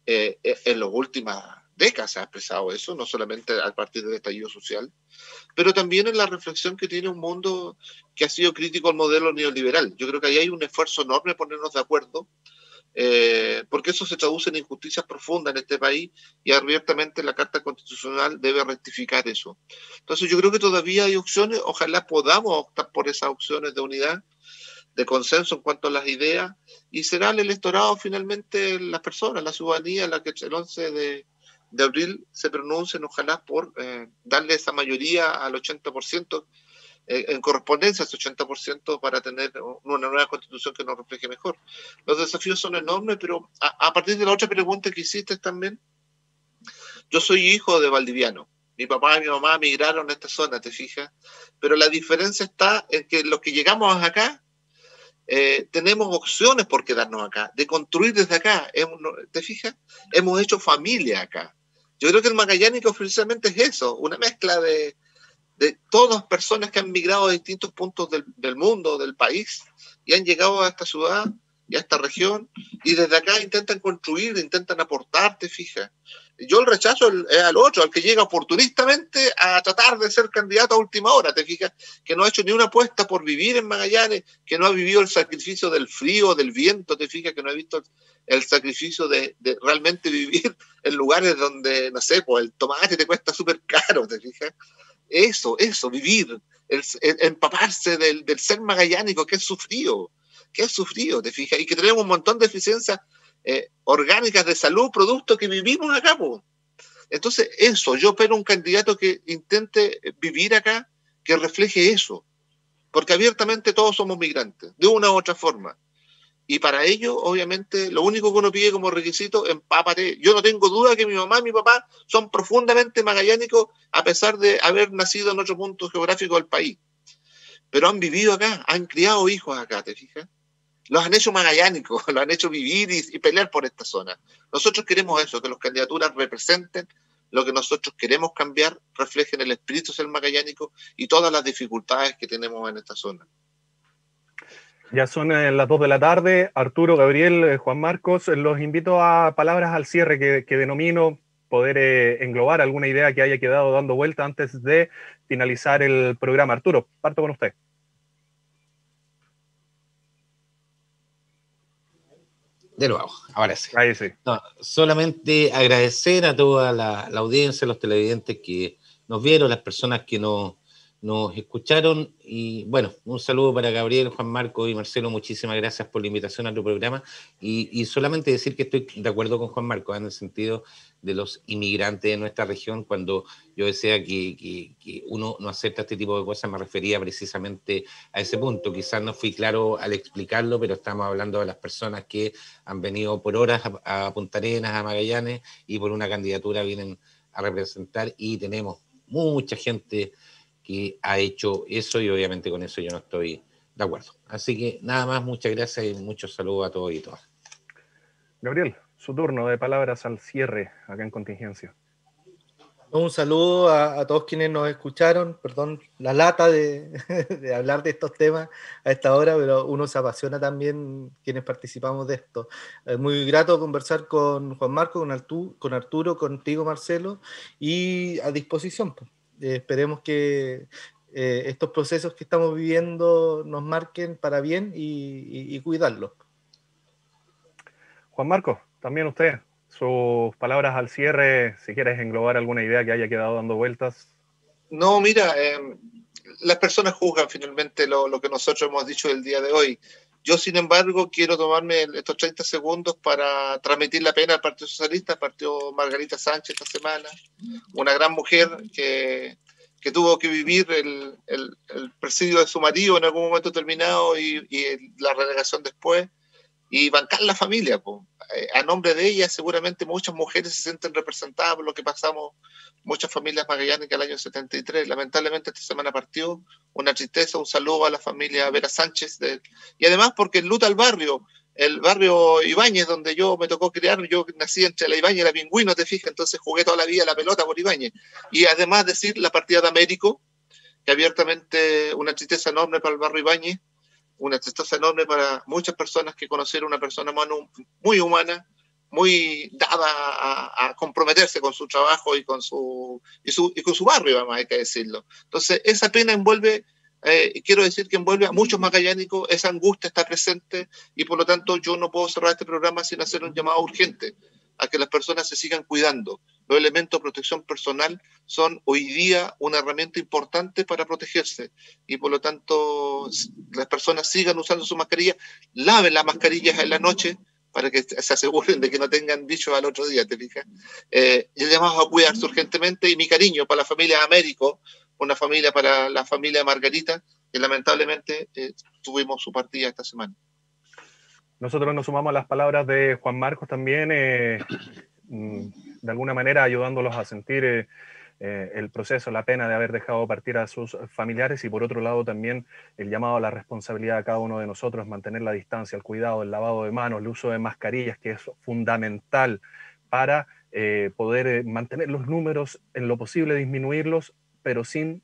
[SPEAKER 5] En las últimas décadas se ha expresado eso, no solamente a partir del estallido social, pero también en la reflexión que tiene un mundo que ha sido crítico al modelo neoliberal. Yo creo que ahí hay un esfuerzo enorme ponernos de acuerdo, porque eso se traduce en injusticias profundas en este país y abiertamente la Carta Constitucional debe rectificar eso. Entonces yo creo que todavía hay opciones, ojalá podamos optar por esas opciones de unidad, de consenso en cuanto a las ideas, y será el electorado finalmente las personas, la ciudadanía, la que el 11 de abril se pronuncien, ojalá por darle esa mayoría al 80%, en correspondencia a ese 80% para tener una nueva constitución que nos refleje mejor. Los desafíos son enormes, pero a partir de la otra pregunta que hiciste también, yo soy hijo de valdiviano. Mi papá y mi mamá migraron a esta zona, ¿te fijas? Pero la diferencia está en que los que llegamos acá tenemos opciones por quedarnos acá, de construir desde acá. ¿Te fijas? Hemos hecho familia acá. Yo creo que el magallánico precisamente es eso, una mezcla de todas las personas que han migrado a distintos puntos del mundo, del país, y han llegado a esta ciudad y a esta región, y desde acá intentan construir, intentan aportar, ¿te fijas? Yo el rechazo es al otro, al que llega oportunistamente a tratar de ser candidato a última hora, ¿te fijas? Que no ha hecho ni una apuesta por vivir en Magallanes, que no ha vivido el sacrificio del frío, del viento, ¿te fijas? Que no ha visto el sacrificio de realmente vivir en lugares donde, no sé, pues el tomate te cuesta súper caro, ¿te fijas? Eso, vivir, el empaparse del ser magallánico, que es sufrido, ¿te fijas? Y que tenemos un montón de deficiencias orgánicas de salud, producto que vivimos acá, po. Entonces, eso, yo espero un candidato que intente vivir acá, que refleje eso, porque abiertamente todos somos migrantes, de una u otra forma. Y para ello, obviamente, lo único que uno pide como requisito, empápate. Yo no tengo duda que mi mamá y mi papá son profundamente magallánicos, a pesar de haber nacido en otro punto geográfico del país. Pero han vivido acá, han criado hijos acá, ¿te fijas? Los han hecho magallánicos, los han hecho vivir y pelear por esta zona. Nosotros queremos eso, que las candidaturas representen lo que nosotros queremos cambiar, reflejen el espíritu del magallánico y todas las dificultades que tenemos en esta zona.
[SPEAKER 2] Ya son las 2 de la tarde. Arturo, Gabriel, Juan Marcos, los invito a palabras al cierre que denomino poder englobar alguna idea que haya quedado dando vuelta antes de finalizar el programa. Arturo, parto con usted.
[SPEAKER 6] De nuevo, ahora sí.
[SPEAKER 2] Ahí sí.
[SPEAKER 6] No, solamente agradecer a toda la audiencia, los televidentes que nos vieron, las personas que nos escucharon, y bueno, un saludo para Gabriel, Juan Marco y Marcelo, muchísimas gracias por la invitación a tu programa, y solamente decir que estoy de acuerdo con Juan Marco en el sentido de los inmigrantes de nuestra región. Cuando yo decía que uno no acepta este tipo de cosas, me refería precisamente a ese punto. Quizás no fui claro al explicarlo, pero estamos hablando de las personas que han venido por horas a Punta Arenas, a Magallanes, y por una candidatura vienen a representar, y tenemos mucha gente que ha hecho eso, y obviamente con eso yo no estoy de acuerdo. Así que nada más, muchas gracias y muchos saludos a todos y todas.
[SPEAKER 2] Gabriel, su turno de palabras al cierre acá en Contingencia.
[SPEAKER 4] Un saludo a todos quienes nos escucharon. Perdón la lata de hablar de estos temas a esta hora, pero uno se apasiona también quienes participamos de esto. Muy grato conversar con Juan Marco, con Arturo, contigo, Marcelo, y a disposición. Esperemos que estos procesos que estamos viviendo nos marquen para bien y cuidarlos.
[SPEAKER 2] Juan Marco, también usted, sus palabras al cierre, si quieres englobar alguna idea que haya quedado dando vueltas.
[SPEAKER 5] No, mira, las personas juzgan finalmente lo que nosotros hemos dicho el día de hoy. Yo, sin embargo, quiero tomarme estos 30 segundos para transmitir la pena al Partido Socialista, al Partido Margarita Sánchez esta semana, una gran mujer que tuvo que vivir el presidio de su marido en algún momento determinado y la renegación después, y bancar la familia. A nombre de ella, seguramente muchas mujeres se sienten representadas por lo que pasamos muchas familias magallánicas el año 73. Lamentablemente esta semana partió, una tristeza, un saludo a la familia Vera Sánchez, y además porque enluta el barrio Ibáñez, donde yo me tocó criar. Yo nací entre la Ibáñez y la Pingüino, te fijas, entonces jugué toda la vida la pelota por Ibáñez. Y además decir la partida de Américo, que abiertamente una tristeza enorme para el barrio Ibáñez, una tristeza enorme para muchas personas que conocieron una persona muy humana, muy dada a comprometerse con su trabajo y con su barrio, además, hay que decirlo. Entonces, esa pena envuelve, quiero decir que envuelve a muchos magallánicos, esa angustia está presente, y por lo tanto yo no puedo cerrar este programa sin hacer un llamado urgente a que las personas se sigan cuidando. Los elementos de protección personal son hoy día una herramienta importante para protegerse, y por lo tanto las personas sigan usando su mascarilla, laven las mascarillas en la noche para que se aseguren de que no tengan bichos al otro día, ¿te fijas? Y llamamos a cuidarse urgentemente, y mi cariño para la familia Américo, una familia para la familia de Margarita, que lamentablemente tuvimos su partida esta semana.
[SPEAKER 2] Nosotros nos sumamos a las palabras de Juan Marcos también, de alguna manera ayudándolos a sentir el proceso, la pena de haber dejado partir a sus familiares, y por otro lado también el llamado a la responsabilidad de cada uno de nosotros, mantener la distancia, el cuidado, el lavado de manos, el uso de mascarillas, que es fundamental para poder mantener los números, en lo posible disminuirlos, pero sin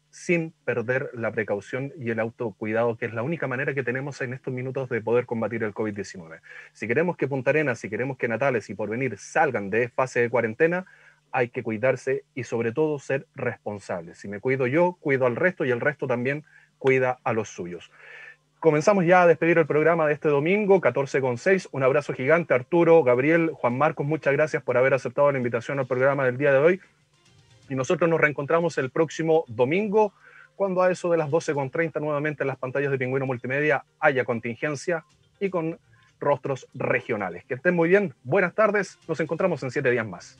[SPEAKER 2] perder la precaución y el autocuidado, que es la única manera que tenemos en estos minutos de poder combatir el COVID-19. Si queremos que Punta Arenas, si queremos que Natales y Porvenir salgan de fase de cuarentena, hay que cuidarse y sobre todo ser responsables. Si me cuido yo, cuido al resto y el resto también cuida a los suyos. Comenzamos ya a despedir el programa de este domingo, 14:06. Un abrazo gigante, Arturo, Gabriel, Juan Marcos, muchas gracias por haber aceptado la invitación al programa del día de hoy. Y nosotros nos reencontramos el próximo domingo, cuando a eso de las 12:30 nuevamente en las pantallas de Pingüino Multimedia haya contingencia y con rostros regionales. Que estén muy bien, buenas tardes, nos encontramos en 7 días más.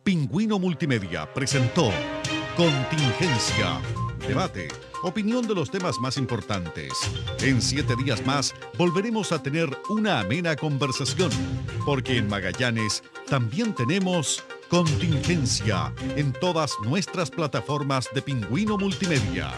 [SPEAKER 1] Pingüino Multimedia presentó Contingencia, debate, opinión de los temas más importantes. En 7 días más volveremos a tener una amena conversación, porque en Magallanes también tenemos Contingencia en todas nuestras plataformas de Pingüino Multimedia.